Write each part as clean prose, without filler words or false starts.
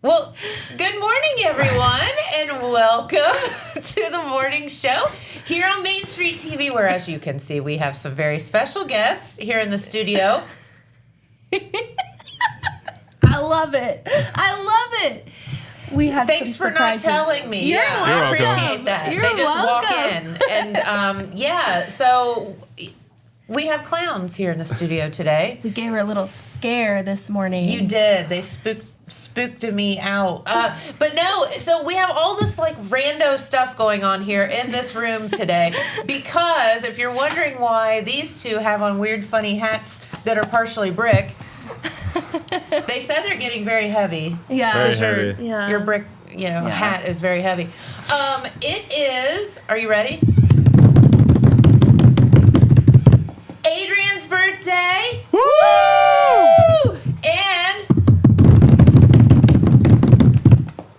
Well, good morning, everyone, and welcome to the morning show here on Main Street TV, where, as you can see, we have some very special guests here in the studio. I love it. We have Thanks for not telling me. You're I welcome. appreciate that. You're they just welcome. walk in, and so we have clowns here in the studio today. We gave her a little scare this morning. You did. They spooked me out. But no, so we have all this like rando stuff going on here in this room today because if you're wondering why these two have on weird funny hats that are partially brick, they said they're getting very heavy. Yeah. Very heavy. Yeah. Your brick, hat is very heavy. It is, are you ready? Adrian's birthday. Woo! And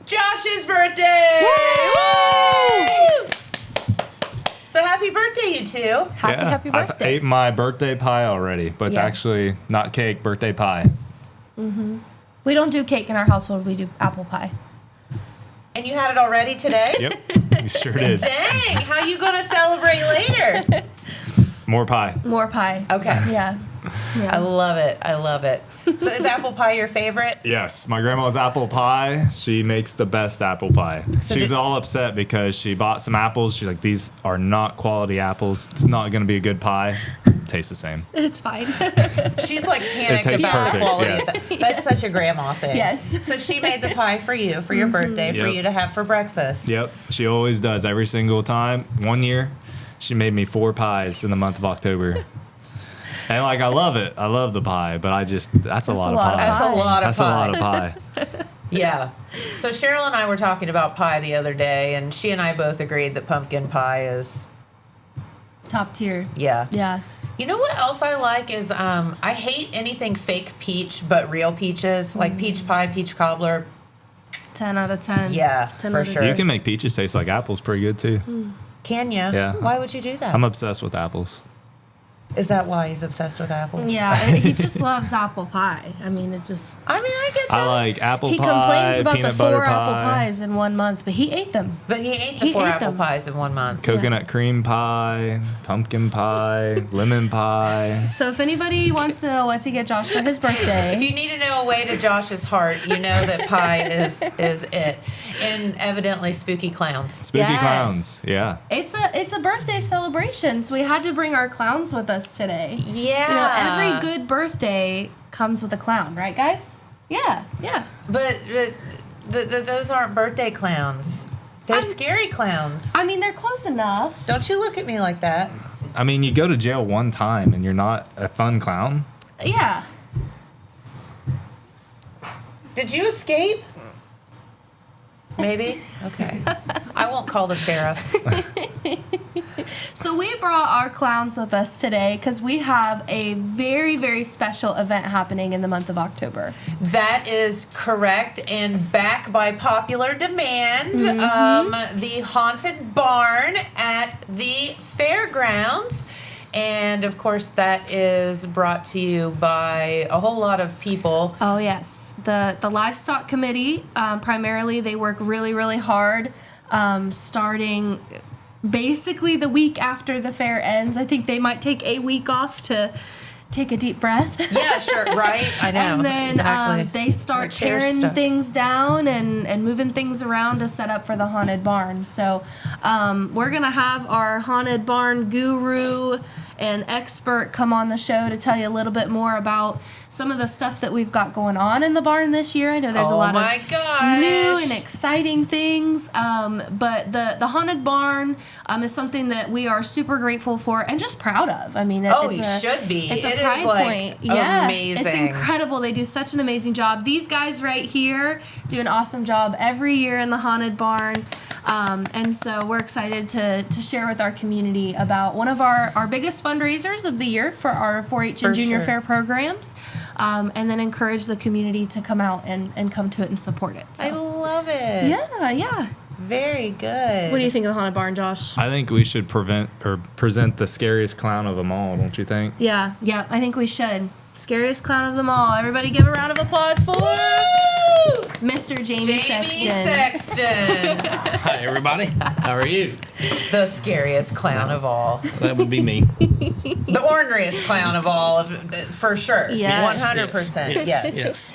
Josh's birthday! Woo! So happy birthday, you two. Happy I've birthday. ate my birthday pie already, but it's Yeah. actually not cake, birthday pie. We don't do cake in our household. We do apple pie. And you had it already today? Yep, you sure did. Dang, how you gonna celebrate later? More pie. More pie. Okay. Yeah. I love it. So is apple pie your favorite? Yes, my grandma's apple pie. She makes the best apple pie. So She's did- all upset because she bought some apples. She's like, these are not quality apples. It's not going to be a good pie. Tastes the same. It's fine. She's like panicked tastes about the perfect, quality yeah. of that. That's such a grandma thing. Yes. So she made the pie for you, for your birthday, for Yep. you to have for breakfast. Yep, she always does every single time. One year, she made me 4 pies in the month of October. And like, I love it. I love the pie, but that's a lot of pie. That's a lot of That's pie. a lot of pie. Yeah. So Cheryl and I were talking about pie the other day, and she and I both agreed that pumpkin pie is, Top tier. yeah. Yeah. You know what else I like is I hate anything fake peach but real peaches, like peach pie, peach cobbler. 10 out of 10. Yeah, 10 for out of sure. 10. You can make peaches taste like apples pretty good too. Can you? Yeah. Why would you do that? I'm obsessed with apples. Is that why he's obsessed with apples? Yeah, he just loves apple pie. I mean, it just... I mean, I get that. I like apple He pie, complains about the peanut butter 4 apple pie, pies in 1 month, but he ate them. But he ate the He 4 ate apple them. pies in 1 month. coconut cream pie, pumpkin pie, lemon pie. So if anybody wants to know what to get Josh for his birthday... If you need to know a way to Josh's heart, you know that pie is it. And evidently spooky clowns. Spooky Yes. clowns, yeah. It's a birthday celebration, so we had to bring our clowns with us today. Yeah. You know, every good birthday comes with a clown, right, guys? Yeah. But those aren't birthday clowns. They're scary clowns. I mean, they're close enough. Don't you look at me like that. I mean, you go to jail one time and you're not a fun clown. Yeah. Did you escape? Maybe? Okay. I won't call the sheriff. So we brought our clowns with us today because we have a very, very special event happening in the month of October. That is correct. And back by popular demand, the Haunted Barn at the fairgrounds. And of course, that is brought to you by a whole lot of people. Oh, yes. The Livestock Committee, primarily, they work really, really hard starting basically the week after the fair ends. I think they might take a week off to take a deep breath. Yeah, sure, right? I know. And then exactly. they start The chair's tearing stuck. things down and moving things around to set up for the Haunted Barn. So we're going to have our Haunted Barn guru and expert come on the show to tell you a little bit more about some of the stuff that we've got going on in the barn this year. I know there's a lot my of gosh. new and exciting things, but the Haunted Barn is something that we are super grateful for and just proud of. I mean, Oh, it's you should be. It's It a is, pride like, point. Yeah, amazing. it's incredible. They do such an amazing job. These guys right here do an awesome job every year in the Haunted Barn. And so we're excited to share with our community about one of our biggest fundraisers of the year for our 4-H For and Junior sure. Fair programs, and then encourage the community to come out and come to it and support it. So. I love it. Yeah. Very good. What do you think of the Haunted Barn, Josh? I think we should present the scariest clown of them all, don't you think? Yeah, I think we should. Scariest clown of them all. Everybody give a round of applause for... Mr. Jamie Sexton. Sexton. Hi, everybody. How are you? The scariest clown of all. That would be me. The orneriest clown of all, for sure. Yes. 100%. Yes. Yes.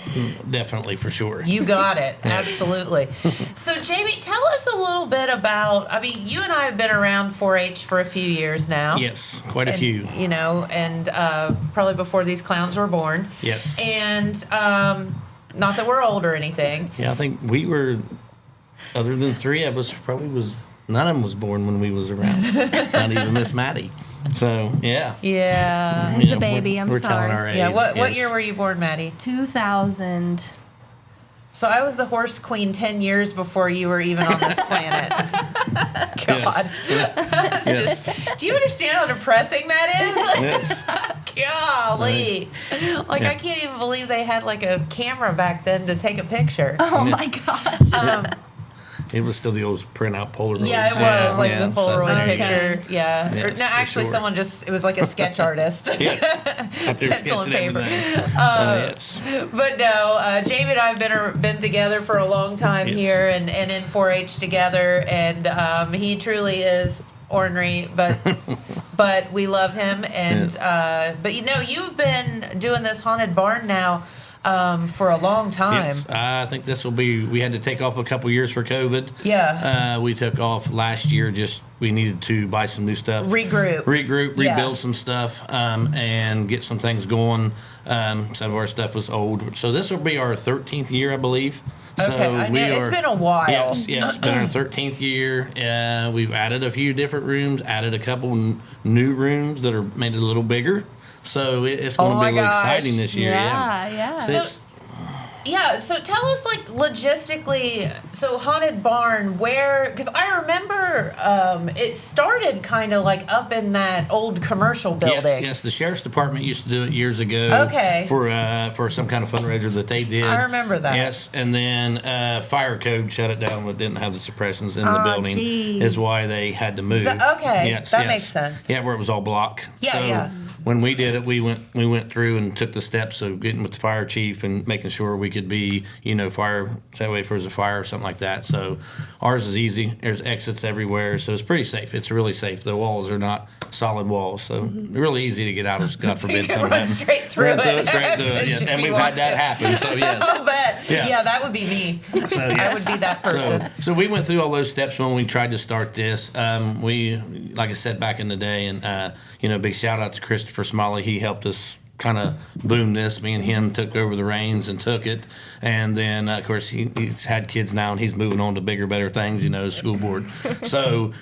Definitely, for sure. You got it. Absolutely. So, Jamie, tell us a little bit about, I mean, you and I have been around 4-H for a few years now. Yes, quite a And, few. You know, and probably before these clowns were born. Yes. And not that we're old or anything. Yeah, I think we were, other than three of us, none of them was born when we was around. Not even Miss Maddie. So, yeah. Yeah. He's a baby, I'm we're telling sorry. our age. Yeah. What yes. year were you born, Maddie? 2000. So I was the horse queen 10 years before you were even on this planet. God. Yes. Yes. Do you understand how depressing that is? Yes. Golly. Like, Yeah. I can't even believe they had, like, a camera back then to take a picture. Oh my gosh. It was still the old printout Polaroids. Yeah, it was like the Polaroid there you go. picture. Yeah. Yes, Or, no, for actually, sure. someone it was like a sketch artist. Yes. Up there Pencil and sketching paper. everything. Yes. But no, Jamie and I have been together for a long time Yes. here and in 4-H together, and he truly is ornery, but we love him. And but you know, you've been doing this haunted barn now for a long time. Yes, I think this will be. We had to take off a couple years for COVID. Yeah. We took off last year. Just we needed to buy some new stuff, Regroup, rebuild Yeah. some stuff, and get some things going. Some of our stuff was old, so this will be our 13th year, I believe. So Okay, I know, it's been a while. Yes, it's been our 13th year. We've added a few different rooms, added a couple new rooms that are made a little bigger. So it's going to my be a little gosh. exciting this year. Yeah. So it's- Yeah, so tell us, like, logistically, so Haunted Barn, because I remember it started kind of like up in that old commercial building. Yes, the sheriff's department used to do it years ago. Okay. For some kind of fundraiser that they did. I remember that. Yes, and then fire code shut it down. It didn't have the suppressions in the building. Geez. Is why they had to move. Okay, Yes, that yes. makes sense. Yeah, where it was all block. Yeah, so yeah. When we did it, we went through and took the steps of getting with the fire chief and making sure we could be, fire, that way if there's a fire or something like that. So ours is easy. There's exits everywhere, so it's pretty safe. It's really safe. The walls are not solid walls, so really easy to get out of, God forbid, You can something run happens. straight through Run it. straight through it, yes. If And you we've want had that to. happen, so yes. I'll bet. Yes. Yeah, that would be me. So, I yes. would be that person. So we went through all those steps when we tried to start this. We, like I said back in the day, and big shout out to Christopher Smalley. He helped us kind of boom this. Me and him took over the reins and took it. And then, of course, he's had kids now, and he's moving on to bigger, better things, school board. So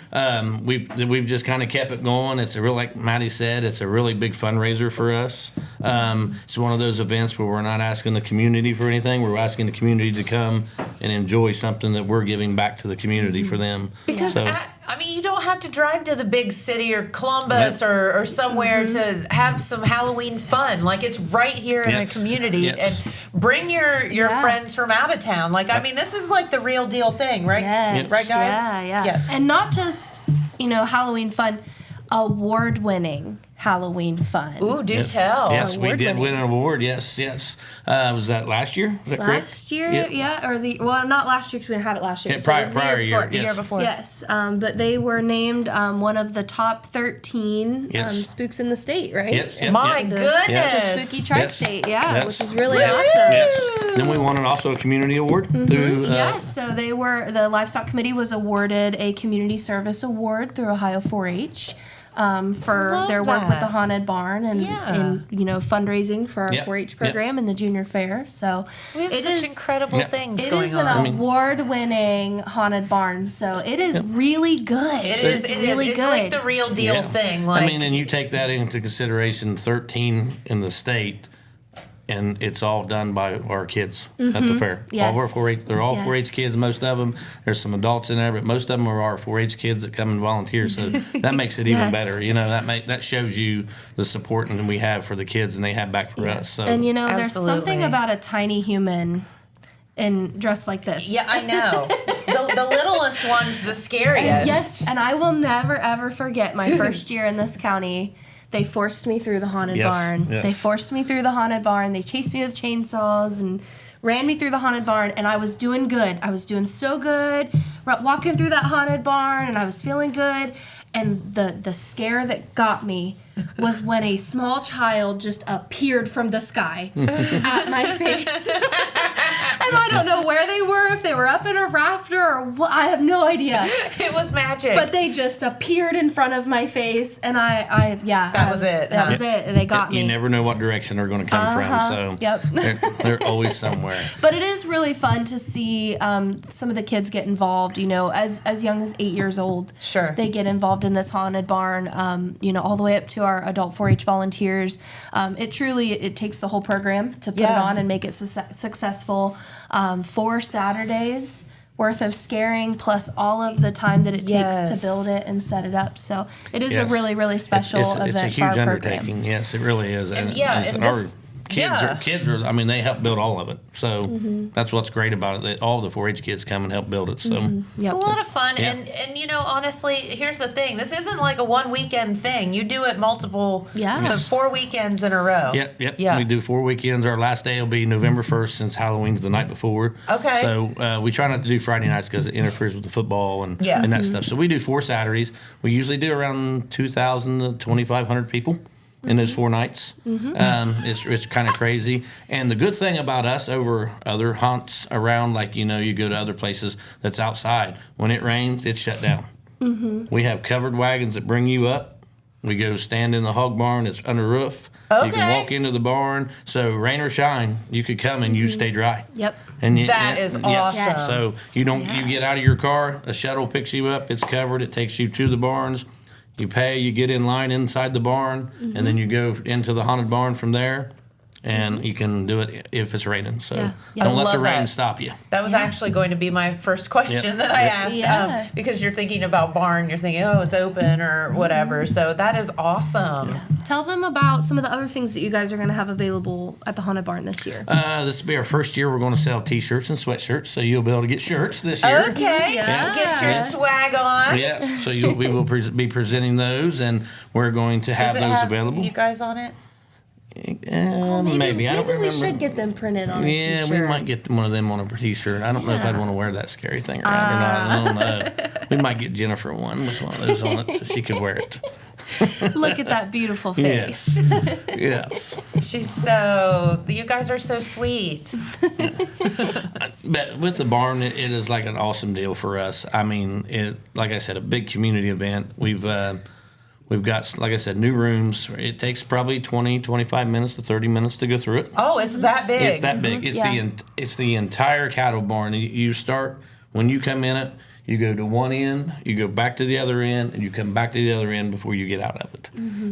we've just kind of kept it going. It's like Maddie said, it's a really big fundraiser for us. It's one of those events where we're not asking the community for anything. We're asking the community to come and enjoy something that we're giving back to the community for them. Because So- I mean, you don't have to drive to the big city or Columbus or somewhere to have some Halloween fun. Like, it's right here in a Yes. community. Yes. And bring your Yeah. friends from out of town. Like, I mean, this is like the real deal thing, right? Yes. Right, guys? Yeah. Yes. And not just, Halloween fun, award-winning Halloween fun. Ooh, do Yes. tell. Yes, we did Award-winning. win an award. Yes. Was that last year? Is that correct? Last year, or not last year because we didn't have it last year. Yeah, so it was the prior year, before. The year yes. before. Yes, but they were named one of the top 13 Yes. spooks in the state, right? Yes. Yep, My yep. goodness. Yes. Spooky Tri-State, yeah, Yes. which is really Yes. awesome. Yes. Then we won also a community award through. Yes, so the livestock committee was awarded a community service award through Ohio 4-H for Love their work with that. the haunted barn and fundraising for our Yep, 4-H yep. program and the junior fair. So We have it such is incredible Yeah. things it going is on. an award-winning haunted barn. So it is really good. It is. It's It really is. good. It's like the real deal Yeah. thing. Like, and you take that into consideration, 13 in the state, and it's all done by our kids at the fair. Yes. All our 4-H, they're all Yes. 4-H kids, most of them. There's some adults in there, but most of them are our 4-H kids that come and volunteer. So that makes it even Yes. better. That shows you the support and we have for the kids, and they have back for us. So And there's Absolutely. something about a tiny human dressed like this. yeah, I know. the littlest one's the scariest. And yes, and I will never ever forget my first year in this county. They forced me through the haunted Yes, barn. yes. They forced me through the haunted barn. They chased me with chainsaws and ran me through the haunted barn, and I was doing good. I was doing so good, walking through that haunted barn, and I was feeling good. And the scare that got me was when a small child just appeared from the sky at my face. And I don't know where they were, if they were up in a rafter or what. I have no idea. It was magic. But they just appeared in front of my face, and that was it. That was it. They got me. You never know what direction they're going to come from, so they're always somewhere. But it is really fun to see some of the kids get involved. You know, as young as 8 years old. Sure. They get involved in this haunted barn. You know, all the way up to our adult 4-H volunteers. It takes the whole program to put it on and make it successful. 4 Saturdays worth of scaring, plus all of the time that it takes to build it and set it up. So it is a really, really special event it's a for our huge program. undertaking. Yes, it really is. And our kids are. I mean, they help build all of it. So that's what's great about it. That all the 4-H kids come and help build it. So it's a lot of fun. And you know, honestly, here's the thing. This isn't like a one weekend thing. You do it multiple. So 4 weekends in a row. Yep. We do 4 weekends. Our last day will be November 1st, since Halloween's the night before. Okay. So we try not to do Friday nights because it interferes with the football and that stuff. So we do 4 Saturdays. We usually do around 2,000 to 2,500 people in those 4 nights. It's kind of crazy. And the good thing about us over other haunts around, like, you know, you go to other places that's outside, when it rains, it's shut down. We have covered wagons that bring you up. We go stand in the hog barn. It's under roof. You can walk into the barn. So rain or shine, you could come and you stay dry. And that is awesome. So you get out of your car, a shuttle picks you up, it's covered, it takes you to the barns. You pay, you get in line inside the barn, and then you go into the haunted barn from there, and you can do it if it's raining. So don't let the rain stop you. That was actually going to be my first question that I asked, because you're thinking about barn, you're thinking, oh, it's open or whatever. So that is awesome. Tell them about some of the other things that you guys are going to have available at the haunted barn this year. This will be our first year. We're going to sell T-shirts and sweatshirts, so you'll be able to get shirts this year. Okay, get your swag on. Yes, so we will be presenting those, and we're going to have those available. You guys on it? Maybe I don't remember. We should get them printed on a t-shirt. We might get one of them on a t-shirt. I don't know if I'd want to wear that scary thing around or not. I don't know. We might get Jennifer one with one of those on it so she could wear it. Look at that beautiful face. Yes. You guys are so sweet. But with the barn, it is like an awesome deal for us. I mean, like I said, a big community event. We've got, like I said, new rooms. It takes probably 20, 25 minutes to 30 minutes to go through it. Oh, it's that big. It's that big. It's the entire cattle barn. You start, when you come in it, you go to one end, you go back to the other end, and you come back to the other end before you get out of it.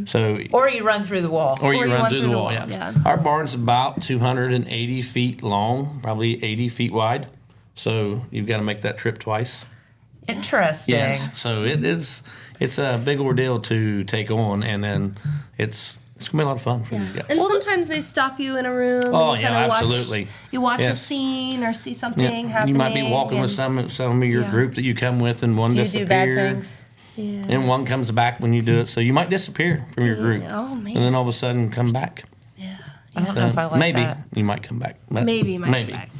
So, or you run through the wall. Or you run through the wall, yeah. Our barn's about 280 feet long, probably 80 feet wide. So you've got to make that trip twice. Interesting. Yes. So it's a big ordeal to take on, and then it's going to be a lot of fun for these guys. And sometimes they stop you in a room. Oh, and absolutely. You watch a scene or see something happening. You might be walking with some of your group that you come with, and one disappears. Do you do bad things? Yeah. And one comes back when you do it. So you might disappear from your group. Oh, man. And then all of a sudden come back. Yeah. I don't know if I like maybe that. you might come back. Maybe you might come back.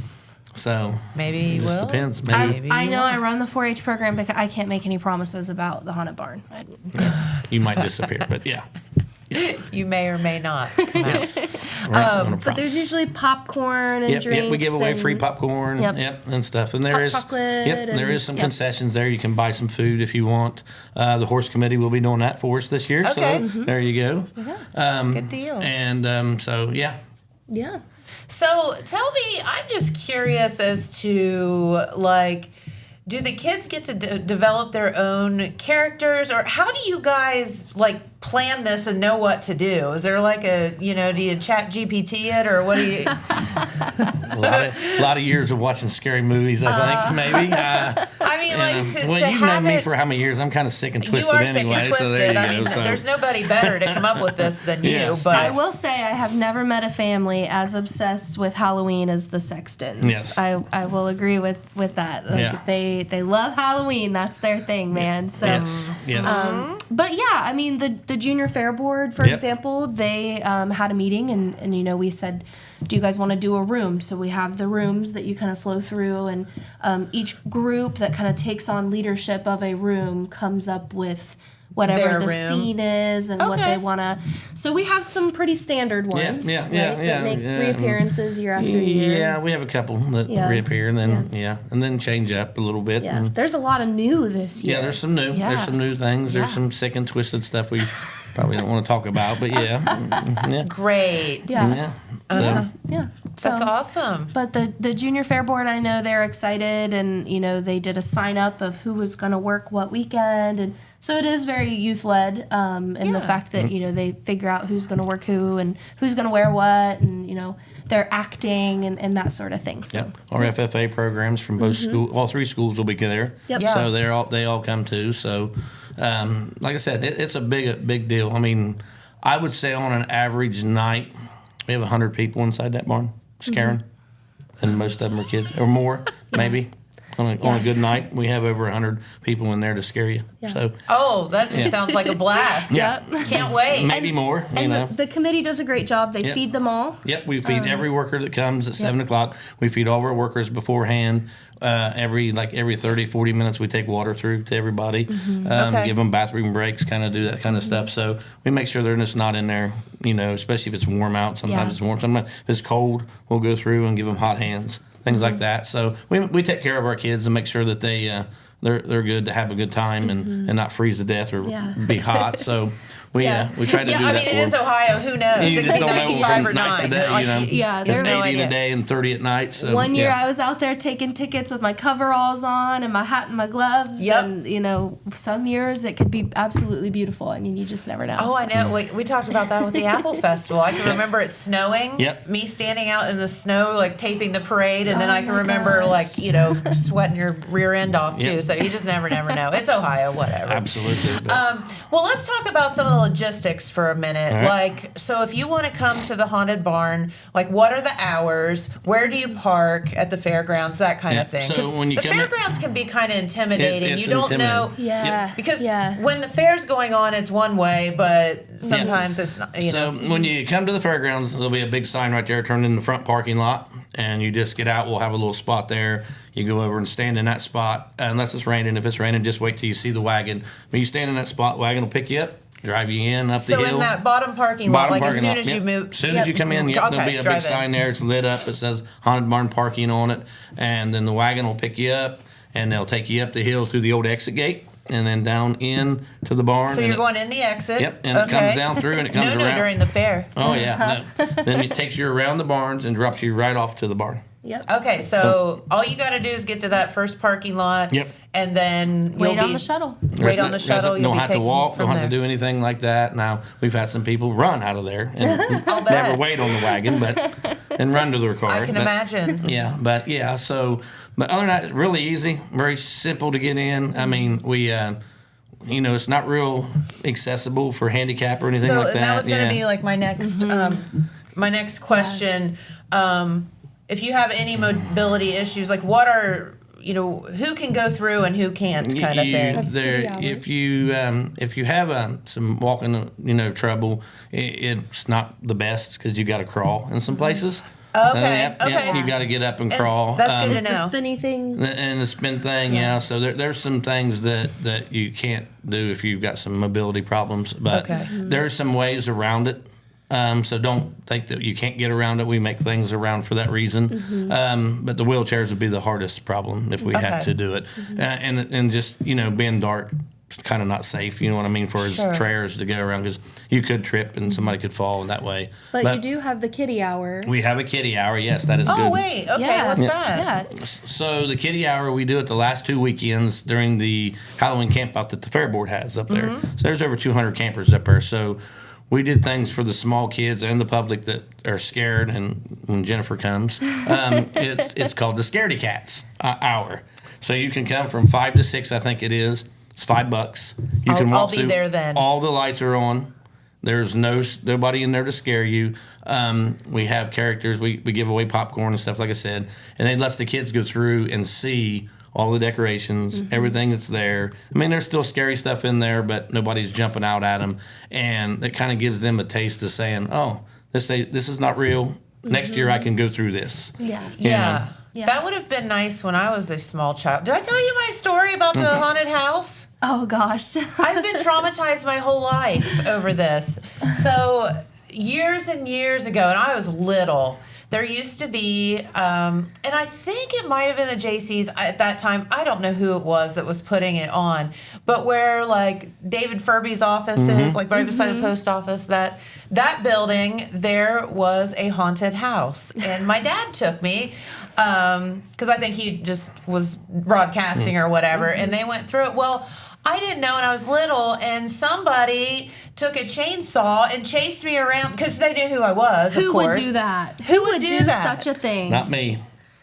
So maybe you it just will. depends. I know I run the 4-H program, but I can't make any promises about the haunted barn. You might disappear, but yeah. You may or may not come out. But there's usually popcorn and drinks. Yep, we give away free popcorn. And stuff. And there is chocolate. There is some concessions there. You can buy some food if you want. The horse committee will be doing that for us this year. Okay. So there you go. Good deal. And so yeah. Yeah. So tell me, I'm just curious as to, like, do the kids get to develop their own characters, or how do you guys, like, plan this and know what to do? Is there like do you chat GPT it, or what do you? a lot of years of watching scary movies, I think, maybe. I mean, like, to you've have known me for how many years? I'm kind of sick and twisted anyway. You are sick and twisted. So there you I mean, go, there's nobody better to come up with this than you. But I will say I have never met a family as obsessed with Halloween as the Sextons. Yes. I will agree with that. Like, they love Halloween. That's their thing, man. So yes. but yeah, I mean the Junior Fair Board, for example, they had a meeting and we said, do you guys want to do a room? So we have the rooms that you kind of flow through, and each group that kind of takes on leadership of a room comes up with whatever Their the room. scene is and what they want to. So we have some pretty standard ones, Yeah, that make reappearances year after year. Yeah, we have a couple that reappear and then and then change up a little bit. Yeah, And, there's a lot of new this year. yeah, there's some new. Yeah. There's some new things. There's Yeah. some sick and twisted stuff we probably don't want to talk about, but yeah. Great. Yeah. So, Yeah. That's So- awesome. But the junior fair board, I know they're excited, and they did a sign up of who was going to work what weekend, and so it is very youth led. In the Yeah. fact that they figure out who's going to work who and who's going to wear what, and they're acting and that sort of thing. So Yep. Our FFA programs from both all three schools will be there. Yep. Yeah. So they all come too. So, like I said, it's a big deal. I mean, I would say on an average night, we have 100 people inside that barn scaring, and most of them are kids or more, maybe. On a good night, we have over 100 people in there to scare you. Yeah. So Oh, that just sounds like a blast. Yeah. Can't wait. maybe more, and know. the committee does a great job. They Yep. feed them all. Yep, we feed every worker that comes at 7 o'clock. We feed all of our workers beforehand. Every 30, 40 minutes, we take water through to everybody. Okay. Give them bathroom breaks, kind of do that kind of stuff. So we make sure they're just not in there, especially if it's warm out. Sometimes Yeah. it's warm. Sometimes if it's cold, we'll go through and give them hot hands, things like that. So we take care of our kids and make sure that they're good to have a good time and not freeze to death or Yeah. be hot. So we try to Yeah, do I that mean, for it is them. Ohio. Who knows? You It just could be don't know 95 or from night 9. to day, Like, yeah, It's there's no 80 idea. a day and 30 at night. So One year yeah. I was out there taking tickets with my coveralls on and my hat and my gloves. Yep. And, some years it could be absolutely beautiful. I mean, you just never know. Oh, I know. We talked about that with the Apple Festival. I can remember it snowing. Yep. Me standing out in the snow, like taping the parade, and then Oh I can my remember, gosh. sweating your rear end off too. Yep. So you just never know. It's Ohio, whatever. Absolutely. But- Well, let's talk about some of the logistics for a minute. All right. So if you want to come to the haunted barn, what are the hours? Where do you park at the fairgrounds? That kind of Yeah, thing. so 'Cause when you the come in- fairgrounds can be kind of intimidating. It's You don't know. intimidating. Yeah. Because yeah. when the fair's going on, it's one way, but sometimes it's not. So when you come to the fairgrounds, there'll be a big sign right there turned in the front parking lot, and you just get out. We'll have a little spot there. You go over and stand in that spot, unless it's raining. If it's raining, just wait till you see the wagon. When you stand in that spot, wagon will pick you up, drive you in up the So hill. in that bottom parking lot, Bottom as parking soon lot, as you yep. move. As soon as you come in, there'll be a big drive in. sign there. It's lit up. It says Haunted Barn Parking on it, and then the wagon will pick you up, and they'll take you up the hill through the old exit gate, and then down in to the barn. So and you're it- going in the exit. Yep, and it comes down through, and it comes no, around. during the fair. Oh yeah. No. Then it takes you around the barns and drops you right off to the barn. Yep. Okay, so all you got to do is get to that first parking lot. Yep. And then Wait you'll on be the shuttle. Wait on the shuttle. You'll Don't be have to taken walk. from Don't have to there. do anything like that. Now we've had some people run out of there and bet. never wait on the wagon, and run to their car. I can But- imagine. Yeah, but yeah. So, but other than that, it's really easy, very simple to get in. I mean, we. It's not real accessible for handicap or anything So like that. that was going to Yeah. be like my next question. If you have any mobility issues, what are who can go through and who can't, kind of thing. Have kitty hours. If you have some walking trouble, it's not the best because you got to crawl in some places. Okay, okay. You got to get up and And crawl. that's good to Is know. the spinny thing? And the spin thing, yeah. So there's some things that you can't do if you've got some mobility problems, but Okay. there's some ways around it. So don't think that you can't get around it. We make things around for that reason. But the wheelchairs would be the hardest problem if we Okay. had to do it. And just being dark, it's kind of not safe. You know what I mean? For Sure. his trailers to go around because you could trip and somebody could fall that way. But you do have the kitty hour. We have a kitty hour. Yes, that is good. Oh wait, okay, Yeah. what's Yeah. that? Yeah. So the kitty hour, we do it the last 2 weekends during the Halloween camp out that the fair board has up there. So there's over 200 campers up there. So we did things for the small kids and the public that are scared. And when Jennifer comes, it's called the Scaredy Cats hour. So you can come from 5 to 6, I think it is. It's $5. You can I'll walk be through. there then. All the lights are on. There's nobody in there to scare you. We have characters. We give away popcorn and stuff, like I said, and they let the kids go through and see all the decorations, everything that's there. I mean, there's still scary stuff in there, but nobody's jumping out at them, and it kind of gives them a taste of saying, "Oh, this is not real." next year I can go through this. Yeah. You know? Yeah. Yeah. That would have been nice when I was a small child. Did I tell you my story about the haunted house? Oh gosh. I've been traumatized my whole life over this. So years and years ago, and I was little, there used to be, and I think it might have been the JC's at that time. I don't know who it was that was putting it on, but where like David Furby's office is, like right beside the post office, that building, there was a haunted house, and my dad took me. Because I think he just was broadcasting or whatever, and they went through it. Well, I didn't know when I was little, and somebody took a chainsaw and chased me around because they knew who I was. Who of course. would do that? Who would do that? such a thing? Not me.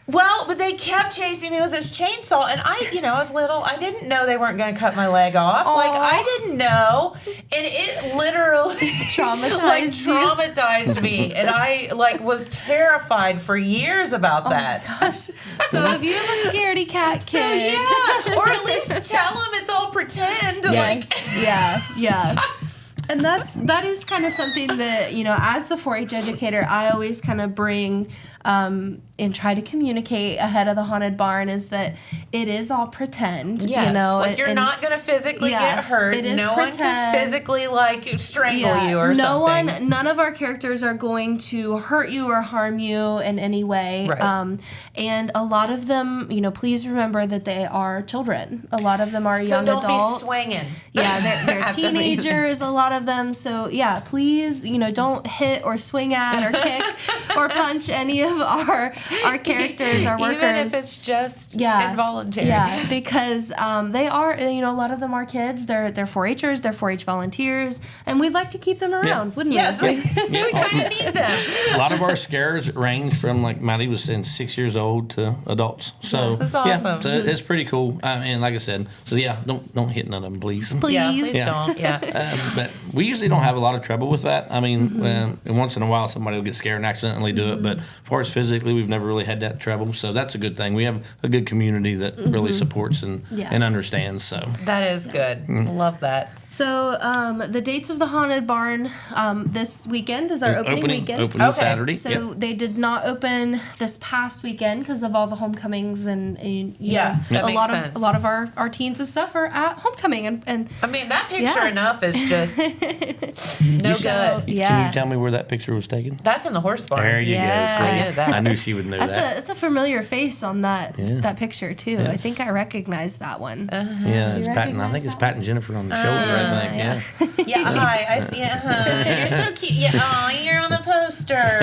Well, but they kept chasing me with this chainsaw, and I was little. I didn't know they weren't going to cut my leg off. Aw. Like, I didn't know, and it literally traumatized me, and I was terrified for years about that. Gosh. So if you have a scaredy cat So kid, yeah, or at least tell them it's all pretend. yes. Yeah. And that is kind of something that, as the 4-H educator, I always kind of bring and try to communicate ahead of the haunted barn is that it is all pretend. Yes, you're not going to physically get hurt. It is no pretend. one can physically strangle you or something. None of our characters are going to hurt you or harm you in any way. Right. And a lot of them, please remember that they are children. A lot of them are young don't adults. Be swinging. Yeah, they're At the teenagers, a lot of them. So yeah, please, don't hit or swing at or kick or punch any of our characters, our workers. Even if it's just involuntary. Yeah, because they are, a lot of them are kids. They're 4-Hers, they're 4-H volunteers, and we'd like to keep them around, wouldn't yes, we? We kind of need them. A lot of our scares range from, like Maddie was saying, 6 years old to adults. So that's awesome. So it's pretty cool. And like I said, don't hit none of them, please. Please. Yeah, please don't. Yeah. But we usually don't have a lot of trouble with that. I mean, once in a while somebody will get scared and accidentally do it, but as far as physically, we've never really had that trouble. So that's a good thing. We have a good community that really supports and understands. So that is good. Love that. So the dates of the haunted barn this weekend is our opening weekend. Opening Saturday. So they did not open this past weekend because of all the homecomings and that makes a lot of our teens and stuff are at homecoming and I mean that picture enough is just no good. Can you tell me where that picture was taken? That's in the horse barn. There you go. I knew that. I knew she would know that. It's a familiar face on that picture too. I think I recognize that one. Yeah, it's Pat. I think it's Pat and Jennifer on the shoulder. I think. Yeah. Hi. I see. You're so cute. Yeah. You're on the poster.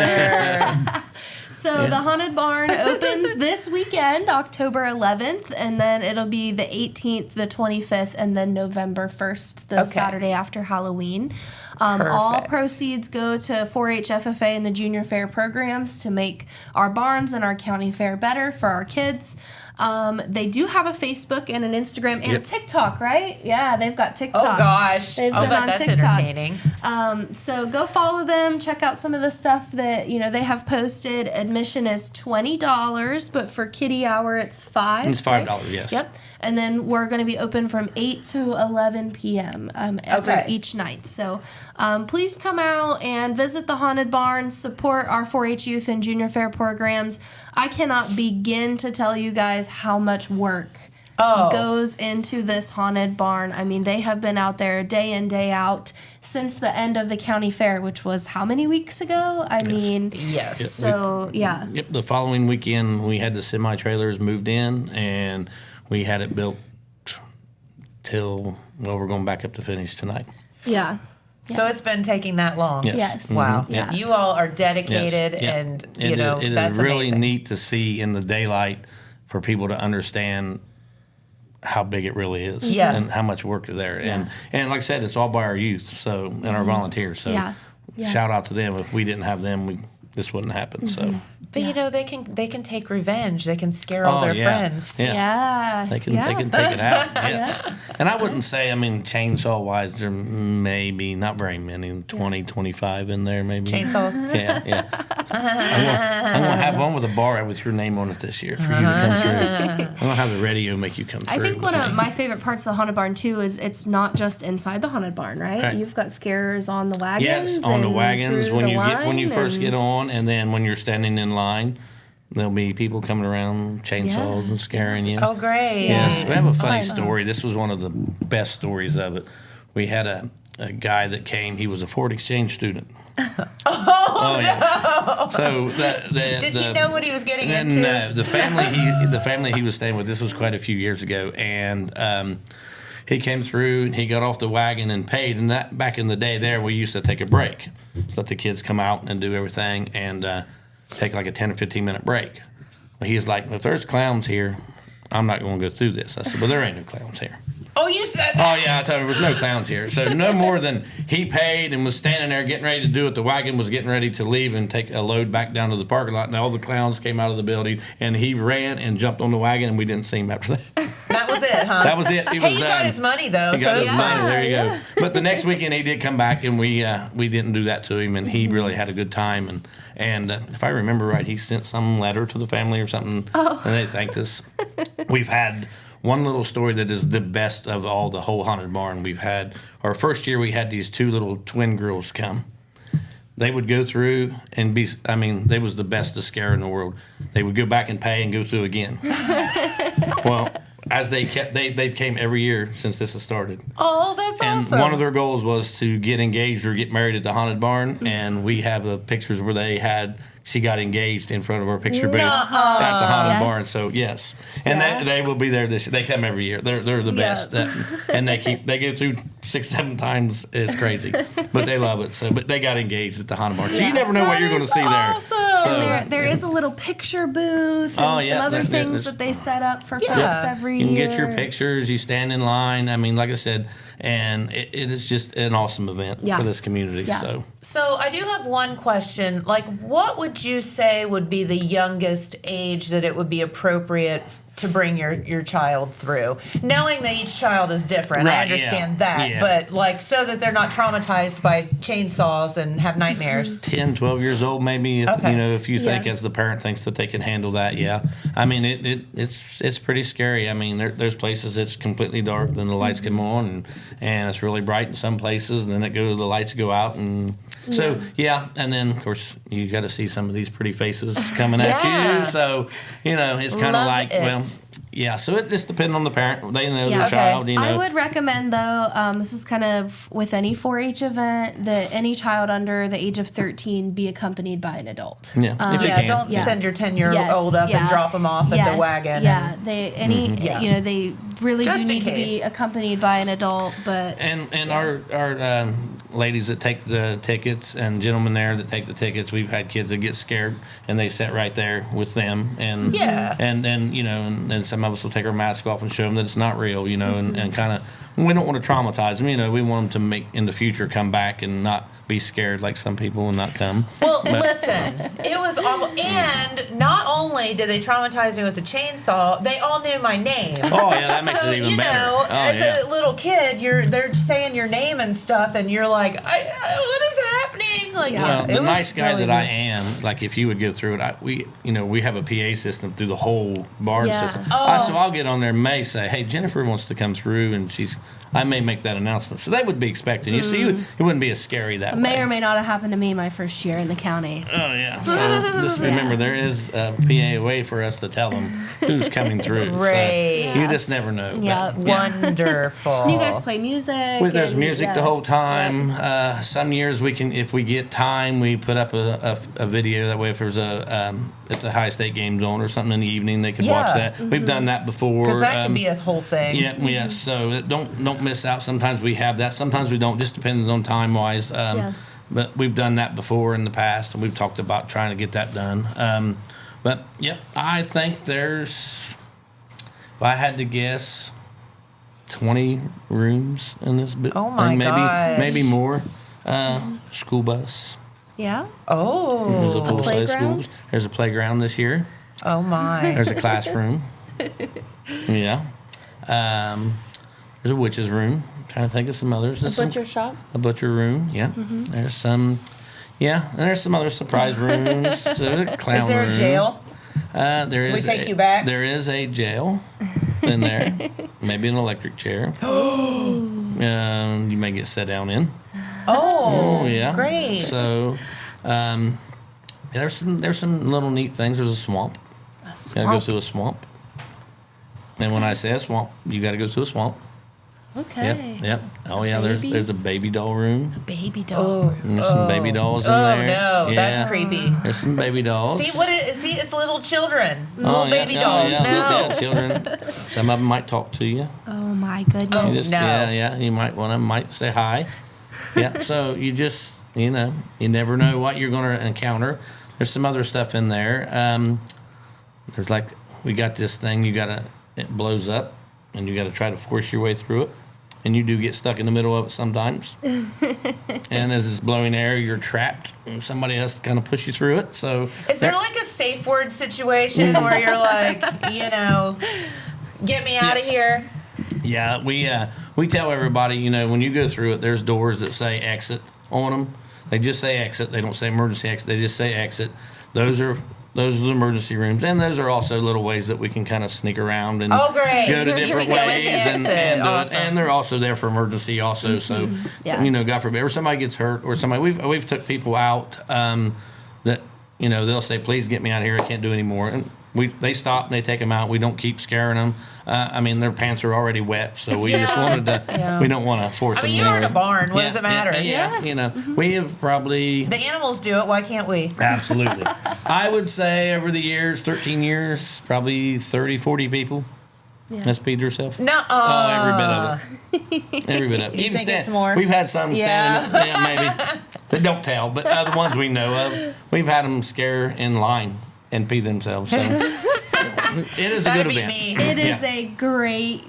So the haunted barn opens this weekend, October 11th, and then it'll be the 18th, the 25th, and then November 1st, the Saturday after Halloween. All proceeds go to 4-H FFA and the Junior Fair programs to make our barns and our county fair better for our kids. They do have a Facebook and an Instagram and TikTok, right? Yeah, they've got TikTok. Oh gosh, They've I'll been bet on that's TikTok. entertaining. So go follow them. Check out some of the stuff that they have posted. Admission is $20, but for kiddie hour it's $5. It's $5, yes. Yep. And then we're going to be open from 8 to 11 p.m. Each night. So please come out and visit the Haunted Barn, support our 4-H youth and junior fair programs. I cannot begin to tell you guys how much work goes into this Haunted Barn. I mean, they have been out there day in, day out since the end of the county fair, which was how many weeks ago? I mean, yes. So, Yep, the following weekend we had the semi-trailers moved in and we had it built till, we're going back up to finish tonight. Yeah. So it's been taking that long. Yes. Wow. Yeah. You all are dedicated, and it that's is really amazing. neat to see in the daylight for people to understand how big it really is, and how much work is there. And like I said, it's all by our youth, so and our volunteers. So shout out to them. If we didn't have them, this wouldn't happen. So. But they can take revenge. They can scare all their friends. Yeah. They can take it out. Yes. And I wouldn't say, chainsaw wise, there may be not very many, 20, 25 in there maybe. Chainsaws. Yeah. I'm gonna have one with a bar with your name on it this year for you to come through. I'm gonna have the radio make you come through. I think one of my favorite parts of the Haunted Barn too is it's not just inside the Haunted Barn, right? You've got scarers on the wagons. Yes, on the wagons when you first get on, around, and then when you're standing in line, there'll be people coming around, chainsaws and scaring you. Oh, great. Yes, we have a funny Fun. story. This was one of the best stories of it. We had a guy that came. He was a Ford Exchange student. Oh yeah. So Did he know what he was getting into? No, the family he was staying with. This was quite a few years ago, and he came through and he got off the wagon and paid. And that back in the day, there we used to take a break, so let the kids come out and do everything, and take like a 10 or 15 minute break. Well, he was like, if there's clowns here, I'm not going to go through this. I said, well, there ain't no clowns here. Oh, you said Oh that. yeah, I told him there was no clowns here. So no more than he paid and was standing there getting ready to do it. The wagon was getting ready to leave and take a load back down to the parking lot. And all the clowns came out of the building, and he ran and jumped on the wagon, and we didn't see him after that. That was it, huh? That was it. He was Hey, he done. got his money, though. He got so his it's money. fine. There you yeah. go. But the next weekend he did come back, and we didn't do that to him, and he really had a good time. And if I remember right, he sent some letter to the family or something, and they thanked us. We've had one little story that is the best of all the whole haunted barn. We've had our first year. We had these two little twin girls come. They would go through and be. I mean, they was the best to scare in the world. They would go back and pay and go through again. Well, as they came every year since this has started. Oh, that's And awesome. one of their goals was to get engaged or get married at the haunted barn, and we have the pictures where she got engaged in front of our picture booth at the haunted Yes. barn. So yes, and Yeah. they will be there this year. They come every year. They're the best, and they go through 6-7 times. It's crazy, but they love it. So, but they got engaged at the haunted barn. So you never know what That you're going to is see awesome. there. So There is a little picture booth and Oh, yeah, some other that's it. things There's- that they set up for Yeah. folks every you can year. get your pictures. You stand in line. I mean, like I said, and it is just an awesome event Yeah. for this community. Yeah. So I do have one question. Like, what would you say would be the youngest age that it would be appropriate to bring your child through? Knowing that each child is different, I Right, understand yeah, that. yeah. But, like, so that they're not traumatized by chainsaws and have nightmares. 10, 12 years old, maybe. If, Okay. if you think Yeah. as the parent thinks that they can handle that, yeah. I mean, it's pretty scary. I mean, there's places it's completely dark, then the lights come on, and it's really bright in some places, and then the lights go out, and so yeah. And then of course you got to see some of these pretty faces coming at Yeah. you. So it's kind of Love like it. well. Yeah, so it just depends on the parent. They know Yeah. their Okay. child. I would recommend, though, this is kind of with any 4-H event, that any child under the age of 13 be accompanied by an adult. Yeah, if you Yeah, can. don't Yeah. send your 10-year-old up and drop them off at the wagon. Yeah, and- they Yeah. they really Just do in need to be case. accompanied by an adult. But And our ladies that take the tickets and gentlemen there that take the tickets, we've had kids that get scared and they sit right there with them, and Yeah. and and some of us will take our mask off and show them that it's not real, and kind of we don't want to traumatize them, we want them to make in the future come back and not be scared like some people and not come. Well, listen, it was awful. And not only did they traumatize me with a chainsaw, they all knew my name. Oh yeah, that makes So, it even better. Oh, as yeah. a little kid, they're saying your name and stuff, and you're like, what is happening? Like, Yeah. Well, it the was nice guy really that I neat. am, like if you would go through it, we have a PA system through the whole barn Yeah. system. Oh. So I'll get on there and may say, hey, Jennifer wants to come through, and I may make that announcement. So they would be expecting you. So it wouldn't be as scary that may way. or may not have happened to me my first year in the county. Oh yeah. So just remember, there is a PA way for us to tell them who's coming through. Great. So you Yes. just never know. but- Yeah. Wonderful. You guys play music. There's and- music yeah. the whole time. Some years we can, if we get time, we put up a video. That way, if there's if the high state game's on or something in the evening, they can watch Yeah. that. We've done that before. Because that could be a whole thing. Yeah. So don't miss out. Sometimes we have that. Sometimes we don't. Just depends on time wise. Yeah. But we've done that before in the past, and we've talked about trying to get that done. But yep, I think there's, if I had to guess, 20 rooms in this. Oh my gosh. Maybe more. School bus. Yeah. There's a Oh. full size playground? school. There's a playground this year. Oh, my. There's a classroom. Yeah. There's a witch's room. Trying to think of some others. There's some- shop. a butcher room. Yeah. There's some. Yeah, and there's some other surprise rooms. There's a clown Is there room. a jail? There is. we take you back? There is a jail in there. Maybe an electric chair. You may get set down in. Oh, Yeah. great. So, there's some little neat things. There's a swamp. A Got to go swamp. through a swamp. And when I say a swamp, you got to go through a swamp. Okay. Yep. Oh yeah. Baby? There's a baby doll room. Baby doll. And there's some baby dolls in Oh there. no, Yeah. that's creepy. There's some baby dolls. See it's little children, Oh, little yeah. baby Oh, dolls. yeah. No. Yeah, children. Some of them might talk to you. Oh my goodness. Oh, Just, no. Yeah. You might one of them might say hi. Yeah. So you just you never know what you're going to encounter. There's some other stuff in there. There's like we got this thing. It blows up, and you got to try to force your way through it. And you do get stuck in the middle of it sometimes. And as it's blowing air, you're trapped. And somebody has to kind of push you through it. So Is there like a safe word situation where you're like, get me out of Yes. here? Yeah, we tell everybody, when you go through it, there's doors that say exit on them. They just say exit. They don't say emergency exit. They just say exit. Those are the emergency rooms, and those are also little ways that we can kind of sneak around and Oh, great. go to You different can go in the ways and exit. do Awesome. it. And they're also there for emergency also. So, Yeah. God forbid, or somebody gets hurt, or somebody we've took people out that they'll say, please get me out of here. I can't do anymore. And they stop and they take them out. We don't keep scaring them. Their pants are already wet, so we just wanted to. Yeah. We don't want to force them. you're in a anywhere. barn. What does it matter? Yeah. We have probably The animals do it. Why can't we? absolutely. I would say over the years, 13 years, probably 30, 40 people. Yeah. Has peed herself. No. Oh, every bit of it. Every bit of it. You think it's more? We've had some Yeah. standing up. Yeah, maybe. That don't tell, but the ones we know of, we've had them scare in line and pee themselves. So it is a That'd good be event. me. It is Yeah. a great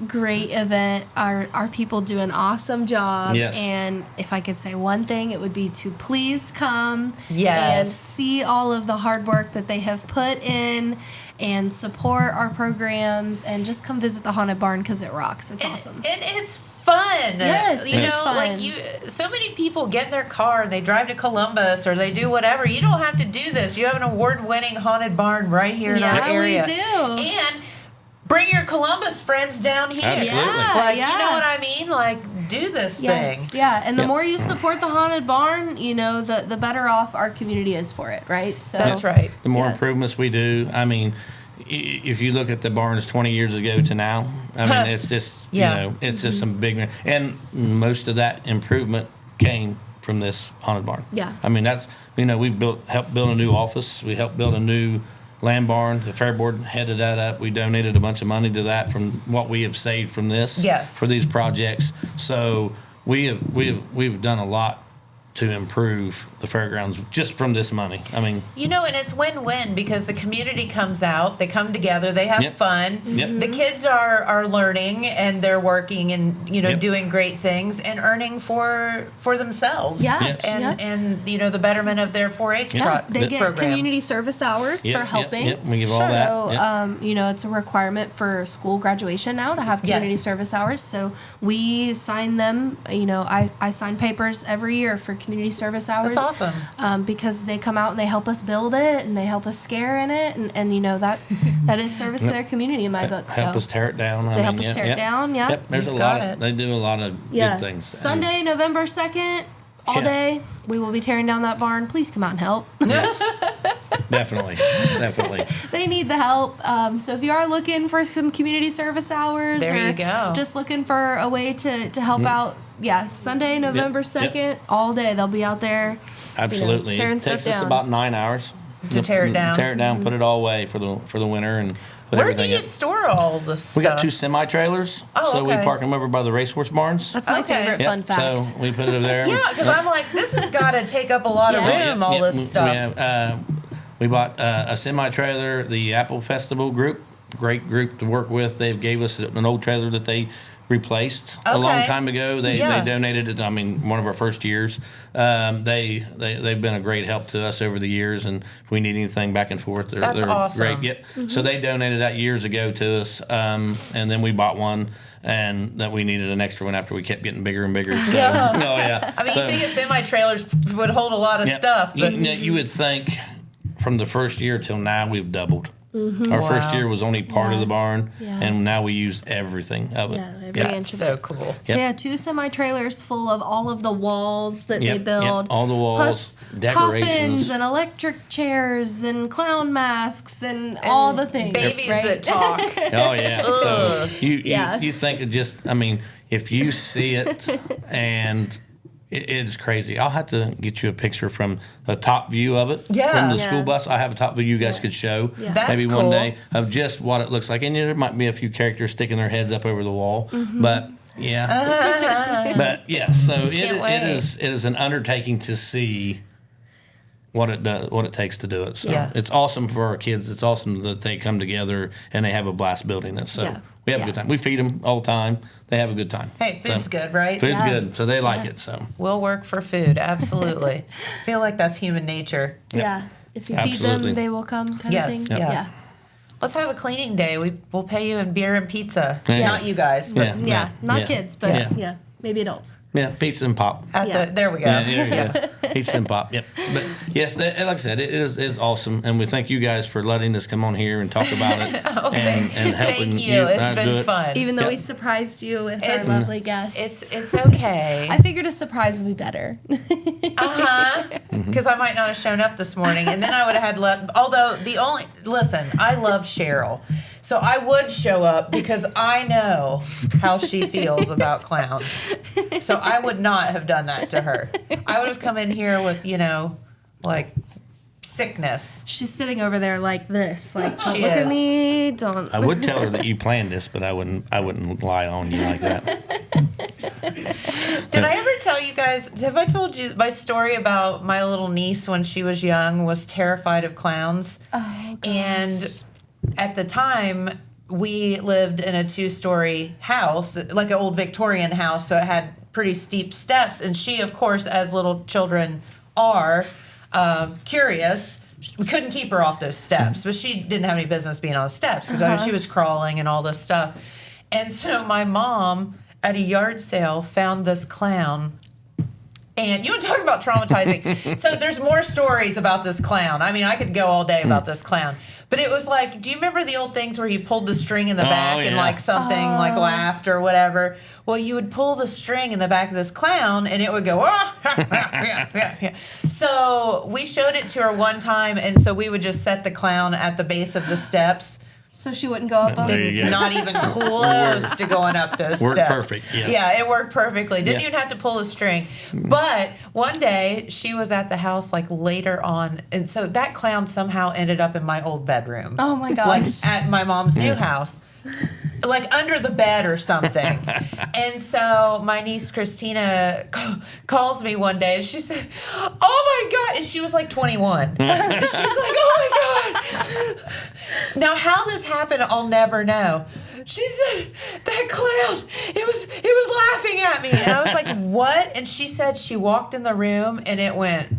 event. Our people do an awesome job. Yes. And if I could say one thing, it would be to please come and Yes. see all of the hard work that they have put in and support our programs and just come visit the Haunted Barn because it rocks. It's awesome. And it's fun. Yes, you it is know, fun. like so many people get in their car and they drive to Columbus or they do whatever. You don't have to do this. You have an award-winning haunted barn right here in our Yeah, we area. do. And bring your Columbus friends down here. Absolutely. Yeah, Like, yeah. you know what I mean? Like, do this thing. Yes, yeah, and the Yep. more you support the Haunted Barn, the better off our community is for it, right? So That's right. The more Yeah. improvements we do, if you look at the barns 20 years ago to now, it's just, Yeah. it's just some big, and most of that improvement came from this haunted barn. Yeah. That's, we helped build a new office. We helped build a new land barn. The Fair Board headed that up. We donated a bunch of money to that from what we have saved from this. Yes. For these projects. So we've done a lot to improve the fairgrounds just from this money. And it's win-win because the community comes out, they come together, they have Yep. fun. Yep. The kids are learning and they're working and Yep. doing great things and earning for themselves. Yeah. Yes. And the betterment of their 4-H Yeah, they get program. community service hours Yep, for yep, helping. yep, we give all So, that. Yep. it's a requirement for school graduation now to have community Yes. service hours. So we sign them. I sign papers every year for community service hours. That's awesome. Because they come out and they help us build it and they help us scare in it, and that is service to their community in my book. Help So us tear it down. they help us tear it down. Yeah. Yep. There's You've a lot got of, it. they do a lot of Yeah. good things. Sunday, November 2nd, all Yeah. day. We will be tearing down that barn. Please come out and help. Yes. Definitely. They need the help. So if you are looking for some community service hours, There or you go. just looking for a way to help out, Sunday, November 2nd, all day they'll be out there. Absolutely. tearing It stuff takes us down. about 9 hours To tear it down. Tear it down, put it all away for the winter, and put Where do everything you up. store all this stuff? We got 2 semi trailers, Oh, so we okay. park them over by the racehorse barns. That's my Okay. favorite Yep, fun fact. So we put it over there. Yeah, because I'm like, this has got to take up a lot of Yeah. room, all this stuff. We bought a semi trailer. The Apple Festival group, great group to work with. They gave us an old trailer that they replaced a long Okay. time ago. They donated it. One of our first years. They've been a great help to us over the years, and if we need anything back and forth, they're That's awesome. great. Yep. So they donated that years ago to us, and then we bought one. And that we needed an extra one after we kept getting bigger and bigger. So, Yeah. Oh yeah. So- you think a semi-trailers would hold a lot of yeah. stuff, but You would think from the first year till now we've doubled. Our first Wow. year was only part of Yeah. the barn, Yeah. and now we use everything of it. Yeah, every inch of So it. cool. So Yep. yeah, 2 semi-trailers full of all of the walls that Yep, they yep. build. All the walls, plus decorations. coffins and electric chairs and clown masks and all the things. Babies right? that talk. Oh yeah. So Yeah. you think it just, I mean, if you see it and it's crazy. I'll have to get you a picture from a top view of it Yeah. from the Yeah. school bus. I have a top view you guys could show Yeah. That's maybe cool. one day of just what it looks like. And there might be a few characters sticking their heads up over the wall, but yeah, but yeah. So Can't wait. it is an undertaking to see what it does, what it takes to do it. So Yeah. it's awesome for our kids. It's awesome that they come together and they have a blast building it. So Yeah. we have a Yeah. good time. We feed them all the time. They have a good time. Hey, food's So, good, right? Food's Yeah. good, so they like it. So We'll work for food. Absolutely. feel like that's human nature. Yeah. If you feed Absolutely. them, they will come kind Yes, of thing. yeah. Yeah. Let's have a cleaning day. We'll pay you in beer and pizza. Yeah. Not you guys, but Yeah. Not Yeah. kids, but Yeah. yeah, maybe adults. yeah, pizza and pop. at Yeah. there we go. Yeah, there you go. Pizza and pop. Yep. But yes, like I said, it is awesome, and we thank you guys for letting us come on here and talk about it and helping Thank you. It's do been it. fun. Even though Yep. we surprised you with our It's- lovely guests. It's okay. I figured a surprise would be better. Because I might not have shown up this morning, and then I would have had left. Although listen, I love Cheryl, so I would show up because I know how she feels about clowns. So I would not have done that to her. I would have come in here with like sickness. She's sitting over there like this, like don't She look is. at me, don't. I would tell her that you planned this, but I wouldn't lie on you like that. Did I ever tell you guys? Have I told you my story about my little niece when she was young was terrified of clowns? Oh, gosh. And at the time, we lived in a 2-story house, like an old Victorian house, so it had pretty steep steps. And she, of course, as little children are, curious. We couldn't keep her off those steps, but she didn't have any business being on the steps because she was crawling and all this stuff. And so my mom at a yard sale found this clown. And you would talk about traumatizing. So there's more stories about this clown. I mean, I could go all day about this clown. But it was like, do you remember the old things where you pulled the string in the back and yeah. like something like laughed or whatever? Well, you would pull the string in the back of this clown and it would go, ah, So we showed it to her one time, and so we would just set the clown at the base of the steps. So she wouldn't go up them. There you go. Not even close to going up those Worked steps. perfect, yes. Yeah, it worked perfectly. Didn't Yeah. even have to pull a string. But one day she was at the house like later on, and so that clown somehow ended up in my old bedroom. Oh my Like gosh. at my mom's new house. Like under the bed or something. And so my niece Christina calls me one day and she said, "Oh my God." And she was like 21. And she was like, "Oh my God." Now, how this happened, I'll never know. She said, "That clown, it was laughing at me." And I was like, "What?" And she said she walked in the room and it went,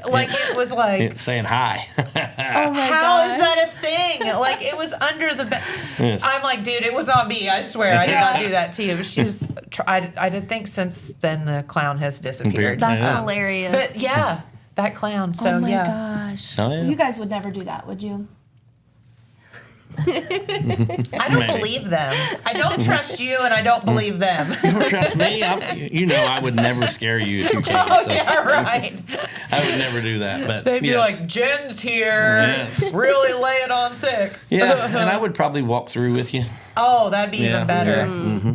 like it was like, Saying hi. Oh my how is gosh. that a thing? Like it was under the bed. Yes. I'm like, dude, it was not me. I swear, I did not do that to you. She was. I did think since then the clown has disappeared. That's Yeah. hilarious. But yeah, that clown. So oh my yeah, gosh. Oh, yeah. You guys would never do that, would you? I don't Maybe. believe them. I don't trust you, and I don't believe them. You don't trust me? You know I would never scare you if you came. Oh So yeah, right. I would never do that. But They'd be yes. like, "Jen's here, Yes. really lay it on thick." Yeah, and I would probably walk through with you. Oh, that'd be Yeah, even better.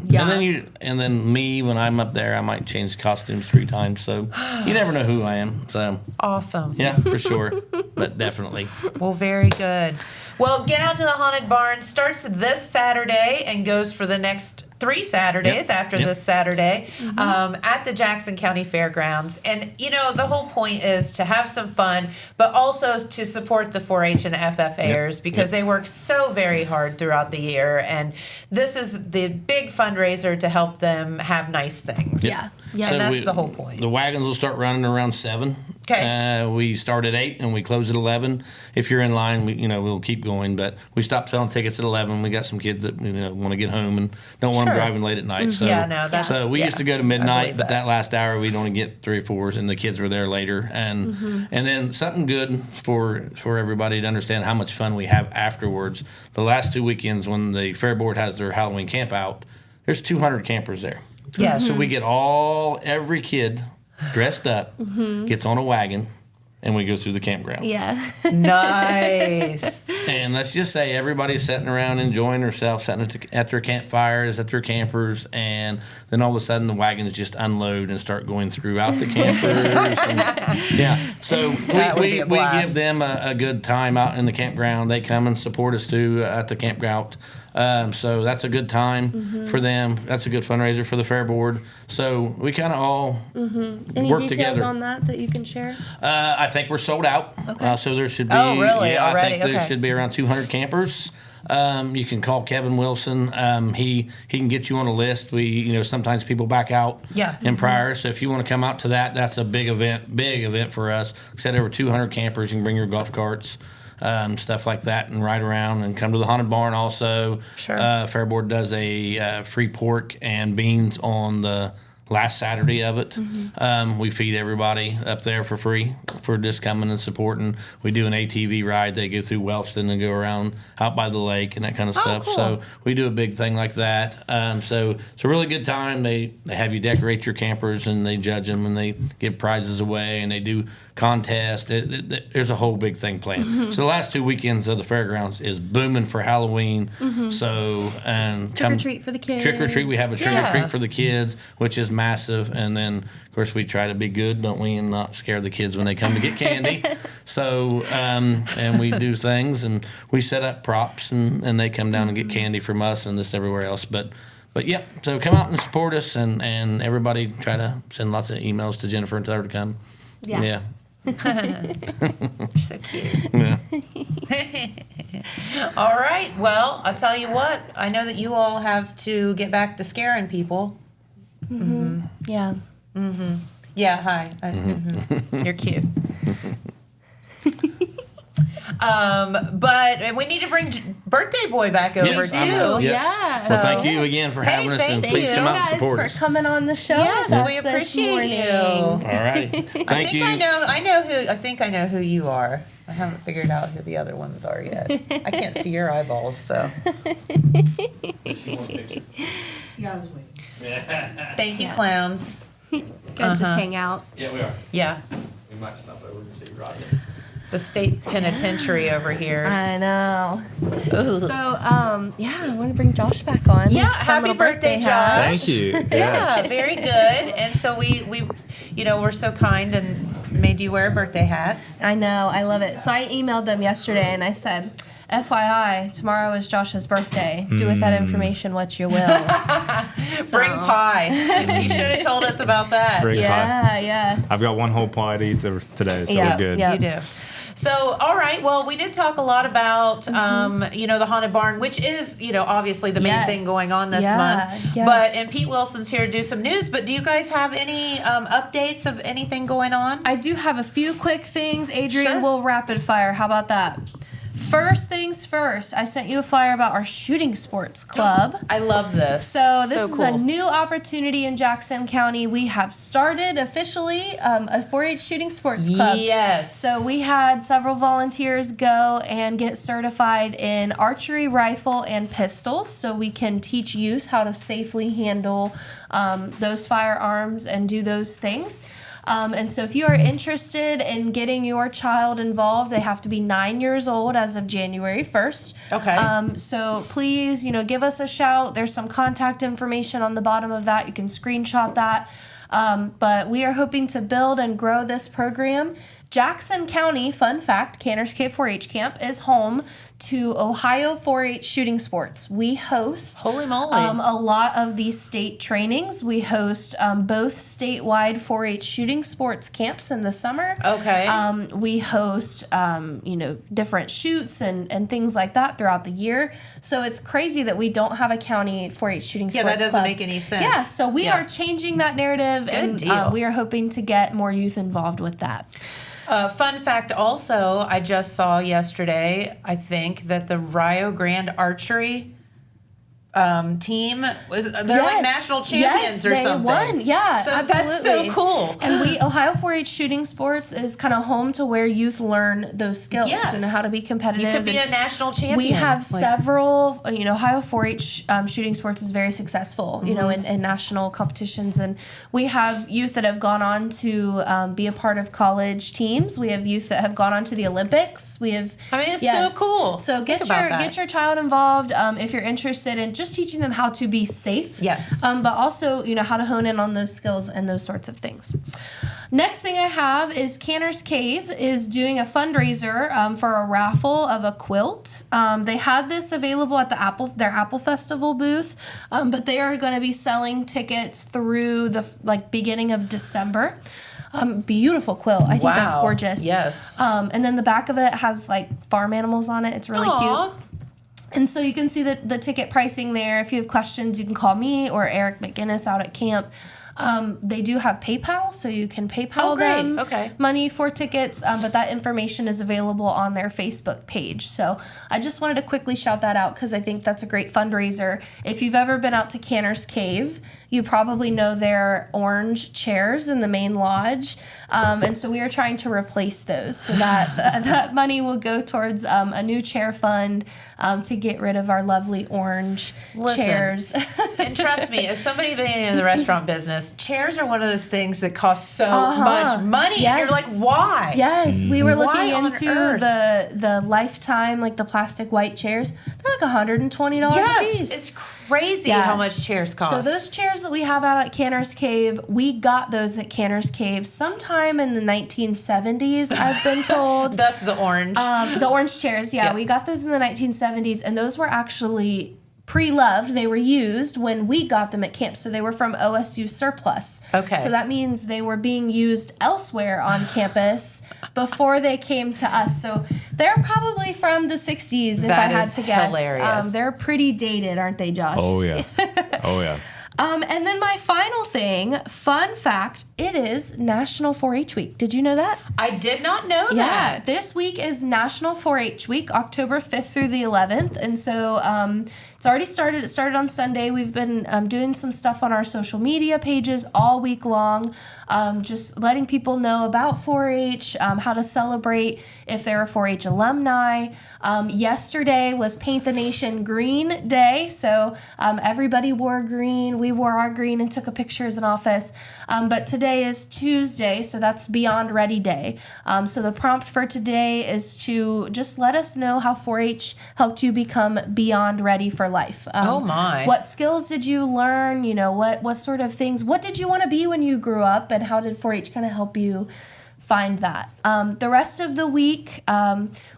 yeah. Yeah. And then me when I'm up there, I might change costumes 3 times. So you never know who I am. So Awesome. yeah, for sure. But definitely. Well, very good. Well, Get Out to the Haunted Barn starts this Saturday and goes for the next 3 Saturdays Yep. after Yep. this Saturday at the Jackson County Fairgrounds. And, you know, the whole point is to have some fun, but also to support the 4-H and FFAers because they work so very hard throughout the year. And this is the big fundraiser to help them have nice things. Yeah. Yeah. And that's the whole point. The wagons will start running around 7. Okay. We start at 8 and we close at 11. If you're in line, we'll keep going. But we stop selling tickets at 11. We got some kids that want to get home and don't want Sure. them driving late at night. So, Yeah, no, that's- so we yeah, used to go to I midnight, believe but that. that last hour we'd only get 3 or 4s, and the kids were there later. And then something good for everybody to understand how much fun we have afterwards. The last 2 weekends when the Fair Board has their Halloween camp out, there's 200 campers there. Yes. So we get every kid dressed up, gets on a wagon, and we go through the campground. Yeah. Nice. And let's just say everybody's sitting around enjoying themselves, sitting at their campfires, at their campers, and then all of a sudden the wagons just unload and start going throughout the campers. So That would be a we blast. give them a good time out in the campground. They come and support us too at the campground. So that's a good time for them. That's a good fundraiser for the Fair Board. So we kind of all Any work details together. on that you can share? I think we're sold out. Okay. So there should be. Oh, really? Yeah, Already? I think there Okay. should be around 200 campers. You can call Kevin Wilson. He can get you on a list. We sometimes people back out. Yeah. In prior. So if you want to come out to that, that's a big event for us. We said over 200 campers. You can bring your golf carts. Stuff like that, and ride around and come to the Haunted Barn also. Sure. Fair Board does a free pork and beans on the last Saturday of it. We feed everybody up there for free for just coming and supporting. We do an ATV ride. They go through Wellston and go around out by the lake and that kind of stuff. cool. So we do a big thing like that. So it's a really good time. They have you decorate your campers and they judge them and they give prizes away and they do contests. There's a whole big thing planned. So the last 2 weekends of the fairgrounds is booming for Halloween. So and Trick or treat for the kids. Trick or treat. We have a trick Yeah. or treat for the kids, which is massive. And then, of course, we try to be good, don't we, and not scare the kids when they come to get candy. So, and we do things, and we set up props, and they come down and get candy from us and this and everywhere else. But yeah, so come out and support us, and everybody try to send lots of emails to Jennifer and tell her to come. Yeah. Yeah. So cute. Yeah. All right. Well, I'll tell you what. I know that you all have to get back to scaring people. Yeah. Yeah. Hi. You're cute. But we need to bring Birthday Boy back over Yes, too. I'm- yes. Yeah. Well, So- thank you again for having us, and thank please you come out and guys support for us. coming on the show. Yes, with us we this appreciate morning. you. All right. Thank I think you. I know who. I think I know who you are. I haven't figured out who the other ones are yet. I can't see your eyeballs, so Yeah, I was waiting. thank you, clowns. Guys just hang out. Yeah, we are. Yeah, We might stop over and see Rodney. the state penitentiary over here. I know. Ooh. So, yeah, I want to bring Josh back on. Yeah, His fun happy little birthday, hat. Josh. Thank you. Yeah, very good. And so we we're so kind and made you wear birthday hats. I know. I love it. So I emailed them yesterday and I said, FYI, tomorrow is Josh's birthday. Do with that information what you will. Bring pie. You should have told us about that. Bring pie. Yeah, yeah. I've got one whole pie to eat today, so Yeah, we're good. yeah. You do. So, all right. Well, we did talk a lot about, the Haunted Barn, which is, obviously the main Yes. thing going on this Yeah, month. yeah. And Pete Wilson's here to do some news. But do you guys have any updates of anything going on? I do have a few quick things. Adrian Sure. will rapid fire. How about that? First things first, I sent you a flyer about our shooting sports club. I love this. So this is cool. a new opportunity in Jackson County. We have started officially a 4-H shooting sports club. Yes. So we had several volunteers go and get certified in archery, rifle, and pistols, so we can teach youth how to safely handle those firearms and do those things. And so if you are interested in getting your child involved, they have to be 9 years old as of January 1st. Okay. So please, give us a shout. There's some contact information on the bottom of that. You can screenshot that. But we are hoping to build and grow this program Jackson County, fun fact, Canners Cave 4-H Camp is home to Ohio 4-H shooting sports. We host Holy moly. a lot of these state trainings. We host both statewide 4-H shooting sports camps in the summer. Okay. We host, different shoots and things like that throughout the year. So it's crazy that we don't have a county 4-H shooting sports that doesn't club. make any sense. Yeah, so we are changing that narrative, and deal. we are hoping to get more youth involved with that. Fun fact also, I just saw yesterday, I think, that the Rio Grande Archery team, they're like national champions or something. They won, yeah, so absolutely. That's so cool. And Ohio 4-H shooting sports is kind of home to where youth learn those skills and how to be competitive. You could be a national champion. We have several, Ohio 4-H shooting sports is very successful, in national competitions. And we have youth that have gone on to be a part of college teams. We have youth that have gone on to the Olympics. We have, it's so cool. So get your child involved if you're interested in just teaching them how to be safe. Yes. But also, how to hone in on those skills and those sorts of things. Next thing I have is Canners Cave is doing a fundraiser for a raffle of a quilt. They had this available at their Apple Festival booth, but they are going to be selling tickets through the beginning of December. Beautiful quilt. I think that's gorgeous. Yes. And then the back of it has farm animals on it. It's really cute. And so you can see the ticket pricing there. If you have questions, you can call me or Eric McGinnis out at camp. They do have PayPal, so you can PayPal them money for tickets, but that information is available on their Facebook page. So I just wanted to quickly shout that out because I think that's a great fundraiser. If you've ever been out to Canners Cave, you probably know their orange chairs in the main lodge. And so we are trying to replace those so that money will go towards a new chair fund to get rid of our lovely orange chairs. And trust me, as somebody being in the restaurant business, chairs are one of those things that cost so much money. Yes. And you're like, why? Yes, we were looking Why on into earth? the Lifetime, the plastic white chairs. They're $120 a piece. It's crazy how much chairs cost. So those chairs that we have out at Canners Cave, we got those at Canners Cave sometime in the 1970s, I've been told. That's the orange. The orange chairs, Yes. we got those in the 1970s, and those were actually pre-loved. They were used when we got them at camp, so they were from OSU surplus. Okay. So that means they were being used elsewhere on campus before they came to us. So they're probably from the 60s, if I had to guess. Hilarious. They're pretty dated, aren't they, Josh? Oh, yeah. Oh, yeah. And then my final thing, fun fact, it is National 4-H Week. Did you know that? I did not know Yeah, that. this week is National 4-H Week, October 5th through the 11th. And so it's already started. It started on Sunday. We've been doing some stuff on our social media pages all week long, just letting people know about 4-H, how to celebrate if they're a 4-H alumni. Yesterday was Paint the Nation Green Day. So everybody wore green. We wore our green and took a picture as an office. But today is Tuesday, so that's Beyond Ready Day. So the prompt for today is to just let us know how 4-H helped you become beyond ready for life. Oh my. What skills did you learn? What sort of things? What did you want to be when you grew up, and how did 4-H kind of help you find that? The rest of the week,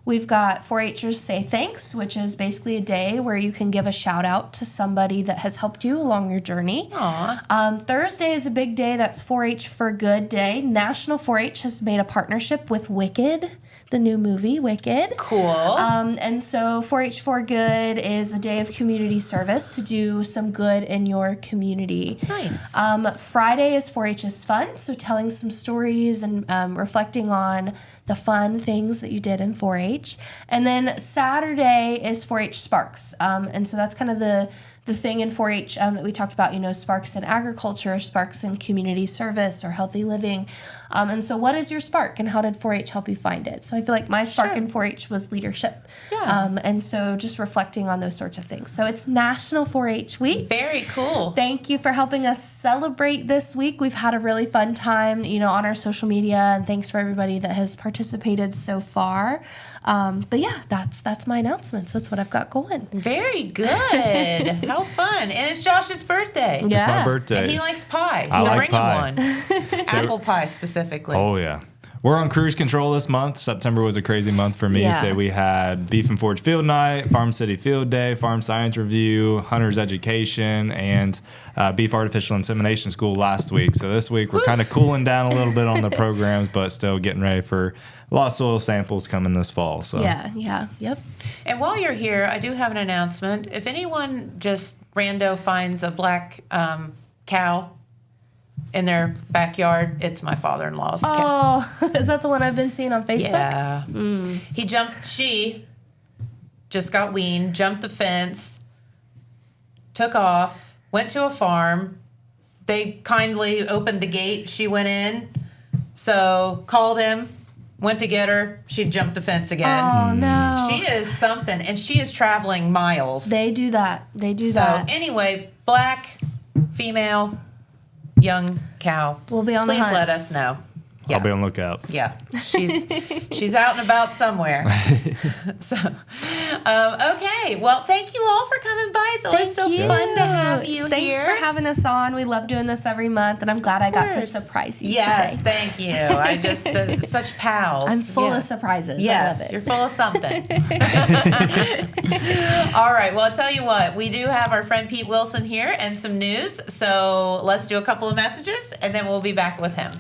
we've got 4-Hers Say Thanks, which is basically a day where you can give a shout out to somebody that has helped you along your journey. Aww. Thursday is a big day. That's 4-H for Good Day. National 4-H has made a partnership with Wicked, the new movie Wicked. Cool. And so 4-H for Good is a day of community service to do some good in your community. Nice. Friday is 4-H is Fun, so telling some stories and reflecting on the fun things that you did in 4-H. And then Saturday is 4-H Sparks. And so that's kind of the thing in 4-H that we talked about, sparks in agriculture, sparks in community service or healthy living. And so what is your spark, and how did 4-H help you find it? So I feel like my spark in 4-H was leadership. Yeah. And so just reflecting on those sorts of things. So it's National 4-H Week. Very cool. Thank you for helping us celebrate this week. We've had a really fun time, on our social media, and thanks for everybody that has participated so far. But yeah, that's my announcements. That's what I've got going. Very good. How fun. And it's Josh's birthday. It's my birthday. And he likes pie. I So like bring pie. him one. Apple pie specifically. Oh, yeah. We're on cruise control this month. September was a crazy month for me. Yeah. So we had Beef and Forage Field Night, Farm City Field Day, Farm Science Review, Hunter's Education, and Beef Artificial Insemination School last week. So this week we're kind of cooling down a little bit on the programs, but still getting ready for a lot of soil samples coming this fall. So Yep. And while you're here, I do have an announcement. If anyone just rando finds a black cow in their backyard, it's my father-in-law's cow. Oh, is that the one I've been seeing on Facebook? Yeah. She just got weaned, jumped the fence, took off, went to a farm. They kindly opened the gate. She went in. So called him, went to get her. She jumped the fence again. Oh, no. She is something, and she is traveling miles. They do that. They do So that. anyway, black, female, young cow. We'll be on the Please hunt. let us know. Yeah. I'll be on lookout. Yeah, she's out and about somewhere. So, okay. Well, thank you all for coming by. It's always so fun to have you Thanks here. for having us on. We love doing this every month, and I'm glad I got to surprise you Yes, today. thank you. I just such pals. I'm full Yeah. of surprises. Yes, I love it. you're full of something. All right. Well, I'll tell you what. We do have our friend Pete Wilson here and some news. So let's do a couple of messages, and then we'll be back with him.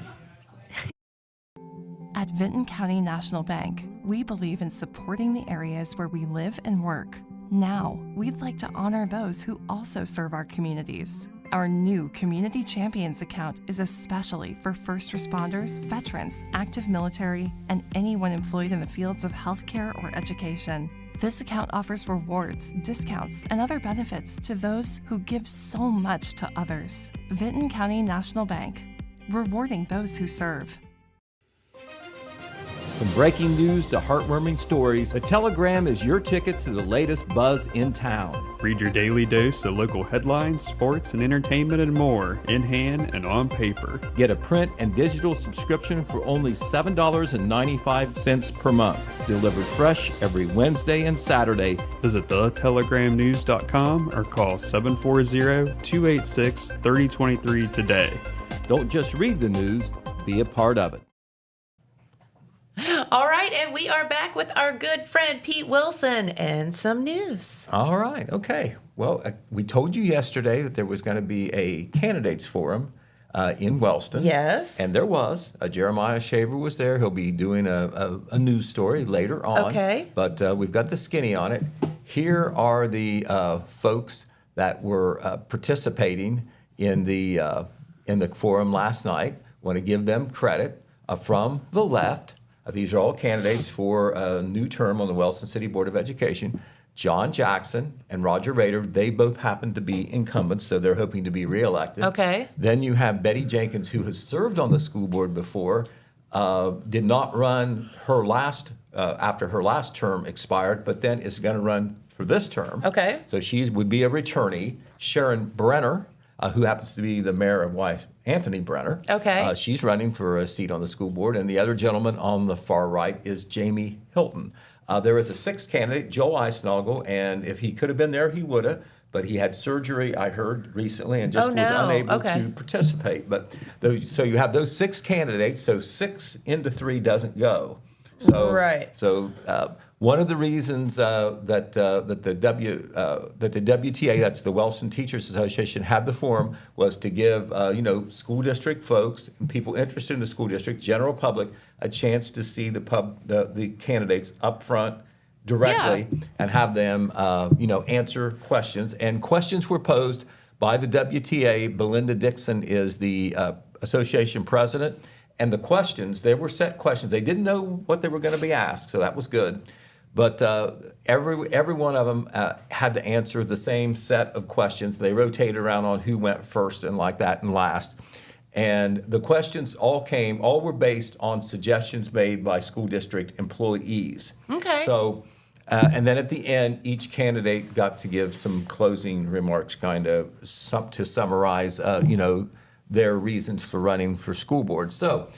At Vinton County National Bank, we believe in supporting the areas where we live and work. Now, we'd like to honor those who also serve our communities. Our new Community Champions account is especially for first responders, veterans, active military, and anyone employed in the fields of healthcare or education. This account offers rewards, discounts, and other benefits to those who give so much to others. Vinton County National Bank, rewarding those who serve. From breaking news to heartwarming stories, the Telegram is your ticket to the latest buzz in town. Read your daily dose of local headlines, sports, and entertainment and more, in hand and on paper. Get a print and digital subscription for only $7.95 per month. Delivered fresh every Wednesday and Saturday. Visit thetelegramnews.com or call 740-286-3023 today. Don't just read the news, be a part of it. All right, and we are back with our good friend Pete Wilson and some news. All right. Okay. Well, we told you yesterday that there was going to be a candidates forum in Wellston. Yes. And there was. Jeremiah Shaver was there. He'll be doing a news story later on. Okay. But we've got the skinny on it. Here are the folks that were participating in the forum last night. Want to give them credit from the left. These are all candidates for a new term on the Wellston City Board of Education. John Jackson and Roger Rader, they both happen to be incumbents, so they're hoping to be reelected. Okay. Then you have Betty Jenkins, who has served on the school board before, did not run her after her last term expired, but then is going to run for this term. Okay. So she would be a returnee. Sharon Brenner, who happens to be the mayor of wife Anthony Brenner. Okay. She's running for a seat on the school board. And the other gentleman on the far right is Jamie Hilton. There is a sixth candidate, Joe Eisnagel, and if he could have been there, he would have. But he had surgery, I heard recently, and just was unable to participate. But so you have those six candidates. So 6 into 3 doesn't go. So Right. So one of the reasons that the WTA, that's the Wellston Teachers Association, had the forum was to give school district folks and people interested in the school district, general public, a chance to see the candidates up front directly and have them answer questions. And questions were posed by the WTA. Belinda Dixon is the association president. And the questions, they were set questions. They didn't know what they were going to be asked, so that was good. But every one of them had to answer the same set of questions. They rotated around on who went first and like that and last. And the questions all were based on suggestions made by school district employees. Okay. So, and then at the end, each candidate got to give some closing remarks, kind of to summarize, their reasons for running for school board. So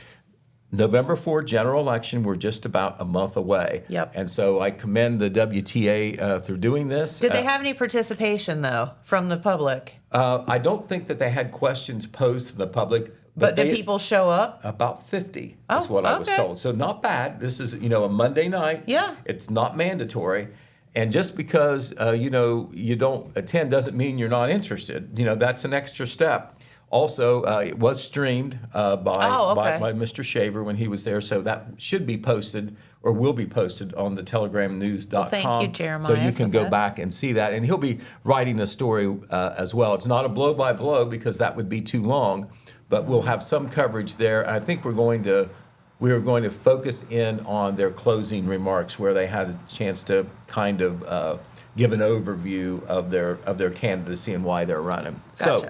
November 4 general election, we're just about a month away. Yep. And so I commend the WTA through doing this. Did they have any participation, though, from the public? I don't think that they had questions posed to the public. But did people show up? About 50 is Oh, what I was okay. told. So not bad. This is, a Monday night. Yeah. It's not mandatory. And just because, you don't attend doesn't mean you're not interested. That's an extra step. Also, it was streamed by Mr. Shaver when he was there, so that should be posted or will be posted on the telegramnews.com. Well, thank you, Jeremiah, So you can for go that. back and see that. And he'll be writing the story as well. It's not a blow-by-blow because that would be too long, but we'll have some coverage there. And I think we're going to focus in on their closing remarks where they had a chance to kind of give an overview of their candidacy and why they're running. Gotcha. So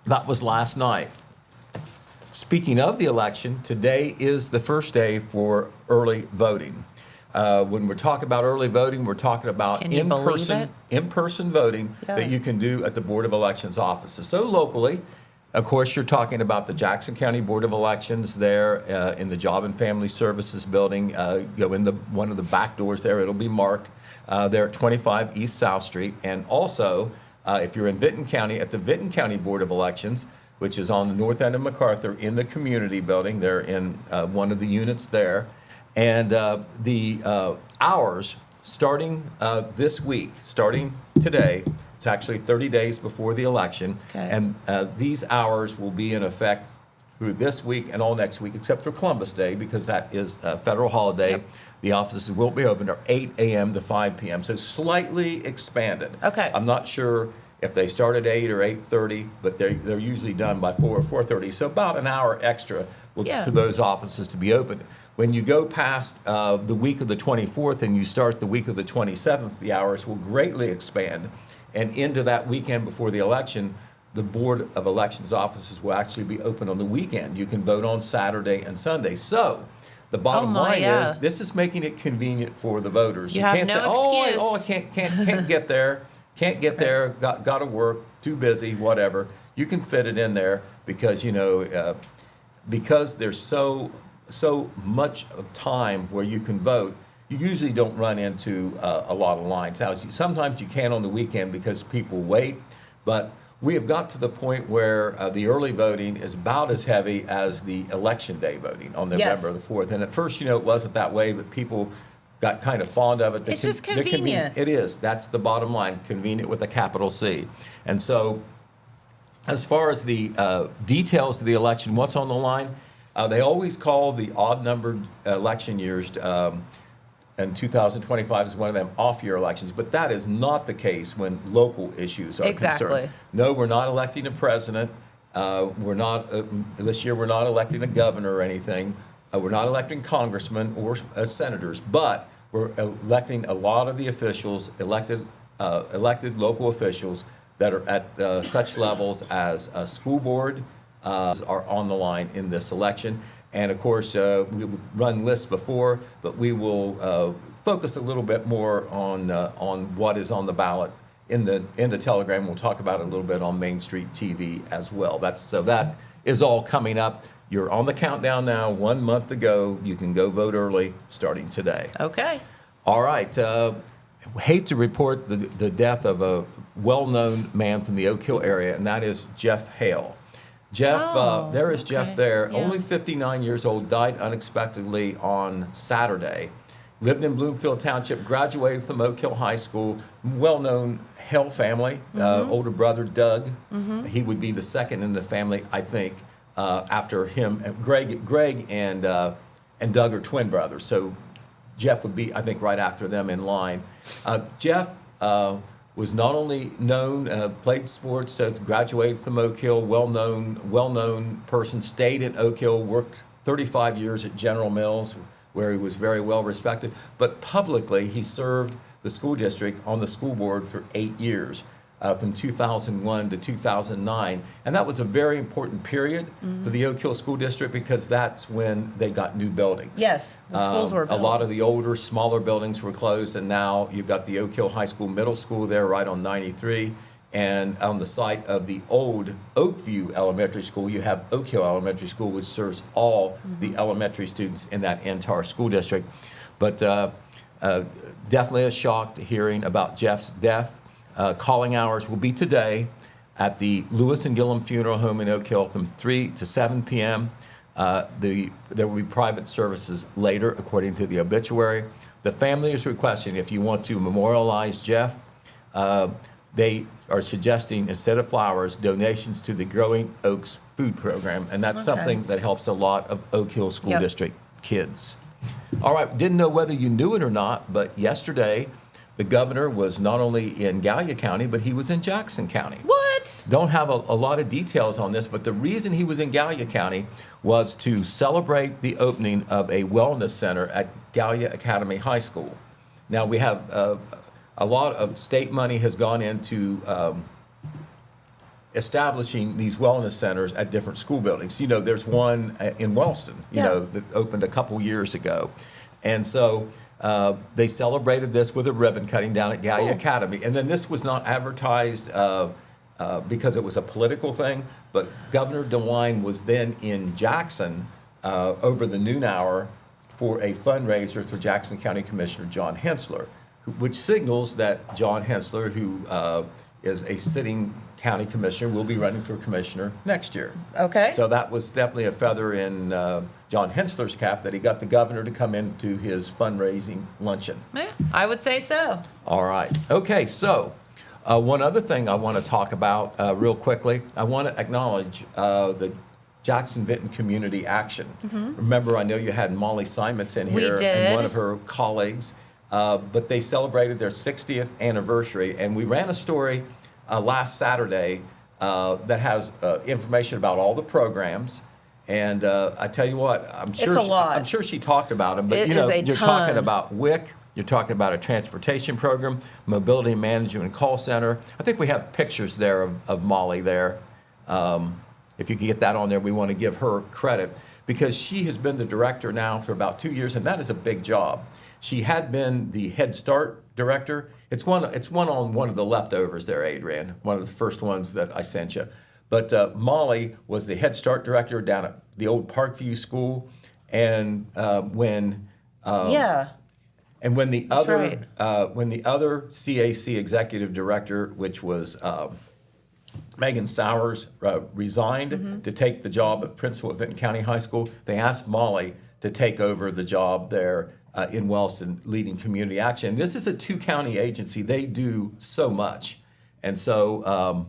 that was last night. Speaking of the election, today is the first day for early voting. When we're talking about early voting, we're talking about Can you believe it? in-person voting Yeah. that you can do at the Board of Elections offices. So locally, of course, you're talking about the Jackson County Board of Elections there in the Job and Family Services building. Go in one of the back doors there. It'll be marked there at 25 East South Street. And also, if you're in Vinton County, at the Vinton County Board of Elections, which is on the north end of MacArthur in the community building. They're in one of the units there. And the hours starting this week, starting today, it's actually 30 days before the election. Okay. And these hours will be in effect through this week and all next week, except for Columbus Day, because that is a federal holiday. Yep. The offices will be open from 8 a.m. to 5 p.m., so slightly expanded. Okay. I'm not sure if they start at 8 or 8:30, but they're usually done by 4 or 4:30, so about an hour extra Yeah. for those offices to be open. When you go past the week of the 24th and you start the week of the 27th, the hours will greatly expand. And into that weekend before the election, the Board of Elections offices will actually be open on the weekend. You can vote on Saturday and Sunday. So the bottom line yeah. is this is making it convenient for the voters. You have can't no say, excuse. I can't get there. Can't get there, got to work, too busy, whatever. You can fit it in there because, because there's so much of time where you can vote, you usually don't run into a lot of lines. Now, sometimes you can on the weekend because people wait, but we have got to the point where the early voting is about as heavy as the election day voting on November the 4th. And at first, it wasn't that way, but people got kind of fond of it. It's just convenient. It is. That's the bottom line. Convenient with a capital C. And so, as far as the details of the election, what's on the line? They always call the odd-numbered election years, and 2025 is one of them off-year elections. But that is not the case when local issues are Exactly. concerned. No, we're not electing a president. We're not this year. We're not electing a governor or anything. We're not electing congressmen or senators, but we're electing a lot of the officials, elected local officials that are at such levels as a school board are on the line in this election. And of course, we've run lists before, but we will focus a little bit more on what is on the ballot in the Telegram. We'll talk about it a little bit on Main Street TV as well. That is all coming up. You're on the countdown now, 1 month to go. You can go vote early starting today. Okay. All right. Hate to report the death of a well-known man from the Oak Hill area, and that is Jeff Hale. Jeff, there is Jeff there, Yeah. only 59 years old, died unexpectedly on Saturday. Lived in Bloomfield Township, graduated from Oak Hill High School, well-known Hale family, older brother Doug. He would be the second in the family, I think. After him, Greg and Doug are twin brothers, so Jeff would be, I think, right after them in line. Jeff was not only known, played sports, graduated from Oak Hill, well-known person, stayed in Oak Hill, worked 35 years at General Mills, where he was very well respected, but publicly he served the school district on the school board for 8 years. From 2001 to 2009. And that was a very important period for the Oak Hill School District because that's when they got new buildings. Yes, the schools were built. A lot of the older, smaller buildings were closed, and now you've got the Oak Hill High School Middle School there right on 93, And on the site of the old Oakview Elementary School, you have Oak Hill Elementary School, which serves all the elementary students in that entire school district. But definitely a shock to hearing about Jeff's death. Calling hours will be today at the Lewis and Gillum Funeral Home in Oak Hill from 3 to 7 p.m. There will be private services later, according to the obituary. The family is requesting, if you want to memorialize Jeff, they are suggesting, instead of flowers, donations to the Growing Oaks food program. And that's something that helps a lot of Oak Hill School District kids. All right, didn't know whether you knew it or not, but yesterday, the governor was not only in Gallia County, but he was in Jackson County. What? Don't have a lot of details on this, but the reason he was in Gallia County was to celebrate the opening of a wellness center at Gallia Academy High School. Now, we have a lot of state money has gone into establishing these wellness centers at different school buildings. You know, there's one in Wellston, you know, that opened a couple years ago. And so they celebrated this with a ribbon cutting down at Gallia Academy. And then this was not advertised because it was a political thing, but Governor DeWine was then in Jackson over the noon hour for a fundraiser for Jackson County Commissioner John Hensler, which signals that John Hensler, who is a sitting county commissioner, will be running for commissioner next year. Okay. So that was definitely a feather in John Hensler's cap that he got the governor to come into his fundraising luncheon. Yeah, I would say so. All right. Okay, so one other thing I want to talk about real quickly, I want to acknowledge the Jackson Vinton Community Action. Remember, I know you had Molly Simons in here and one of her colleagues, but they celebrated their 60th anniversary, and we ran a story last Saturday that has information about all the programs. And I tell you what, I'm sure she talked about them, but you're talking about WIC, you're talking about a transportation program, mobility management and call center. I think we have pictures there of Molly there. If you can get that on there, we want to give her credit because she has been the director now for about 2 years, and that is a big job. She had been the Head Start director. It's one on one of the leftovers there, Adrian, one of the first ones that I sent you. But Molly was the Head Start director down at the old Parkview School, and when the other CAC executive director, which was Megan Sowers, resigned to take the job of principal at Vinton County High School, they asked Molly to take over the job there in Wellston, leading community action. This is a two-county agency. They do so much. And so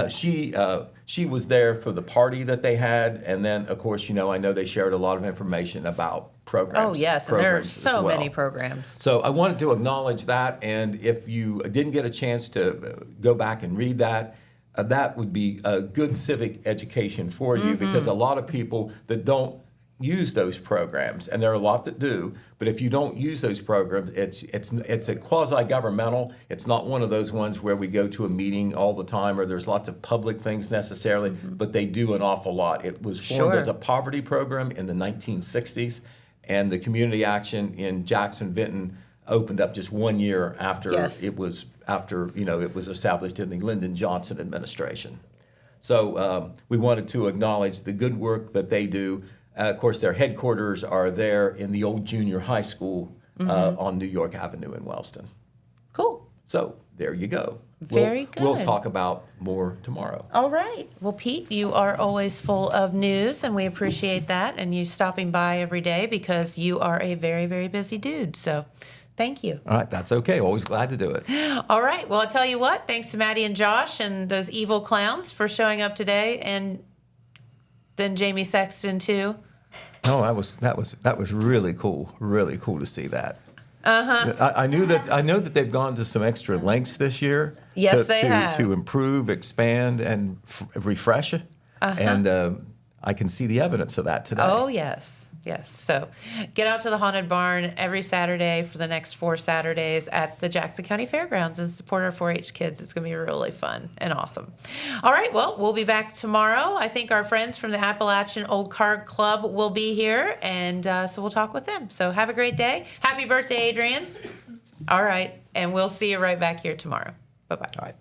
she was there for the party that they had. And then, of course, I know they shared a lot of information about programs. Oh, yes, and there are so many programs. So I wanted to acknowledge that. And if you didn't get a chance to go back and read that, that would be a good civic education for you because a lot of people that don't use those programs, and there are a lot that do, but if you don't use those programs, it's a quasi-governmental. It's not one of those ones where we go to a meeting all the time or there's lots of public things necessarily, but they do an awful lot. It was formed as a poverty program in the 1960s, and the community action in Jackson Vinton opened up just 1 year after it was established in the Lyndon Johnson administration. So we wanted to acknowledge the good work that they do. Of course, their headquarters are there in the old junior high school on New York Avenue in Wellston. Cool. So there you go. Very good. We'll talk about more tomorrow. All right. Well, Pete, you are always full of news, and we appreciate that, and you stopping by every day because you are a very, very busy dude. So thank you. All right. That's okay. Always glad to do it. All right. Well, I'll tell you what. Thanks to Maddie and Josh and those evil clowns for showing up today, and then Jamie Sexton, too. Oh, that was really cool. Really cool to see that. I know that they've gone to some extra lengths this year. Yes, they have. To improve, expand, and refresh it. And I can see the evidence of that today. Oh, yes. Yes. So get out to the Haunted Barn every Saturday for the next 4 Saturdays at the Jackson County Fairgrounds and support our 4-H kids. It's going to be really fun and awesome. All right. Well, we'll be back tomorrow. I think our friends from the Appalachian Old Card Club will be here, and so we'll talk with them. So have a great day. Happy birthday, Adrian. All right. And we'll see you right back here tomorrow. Bye-bye. All right.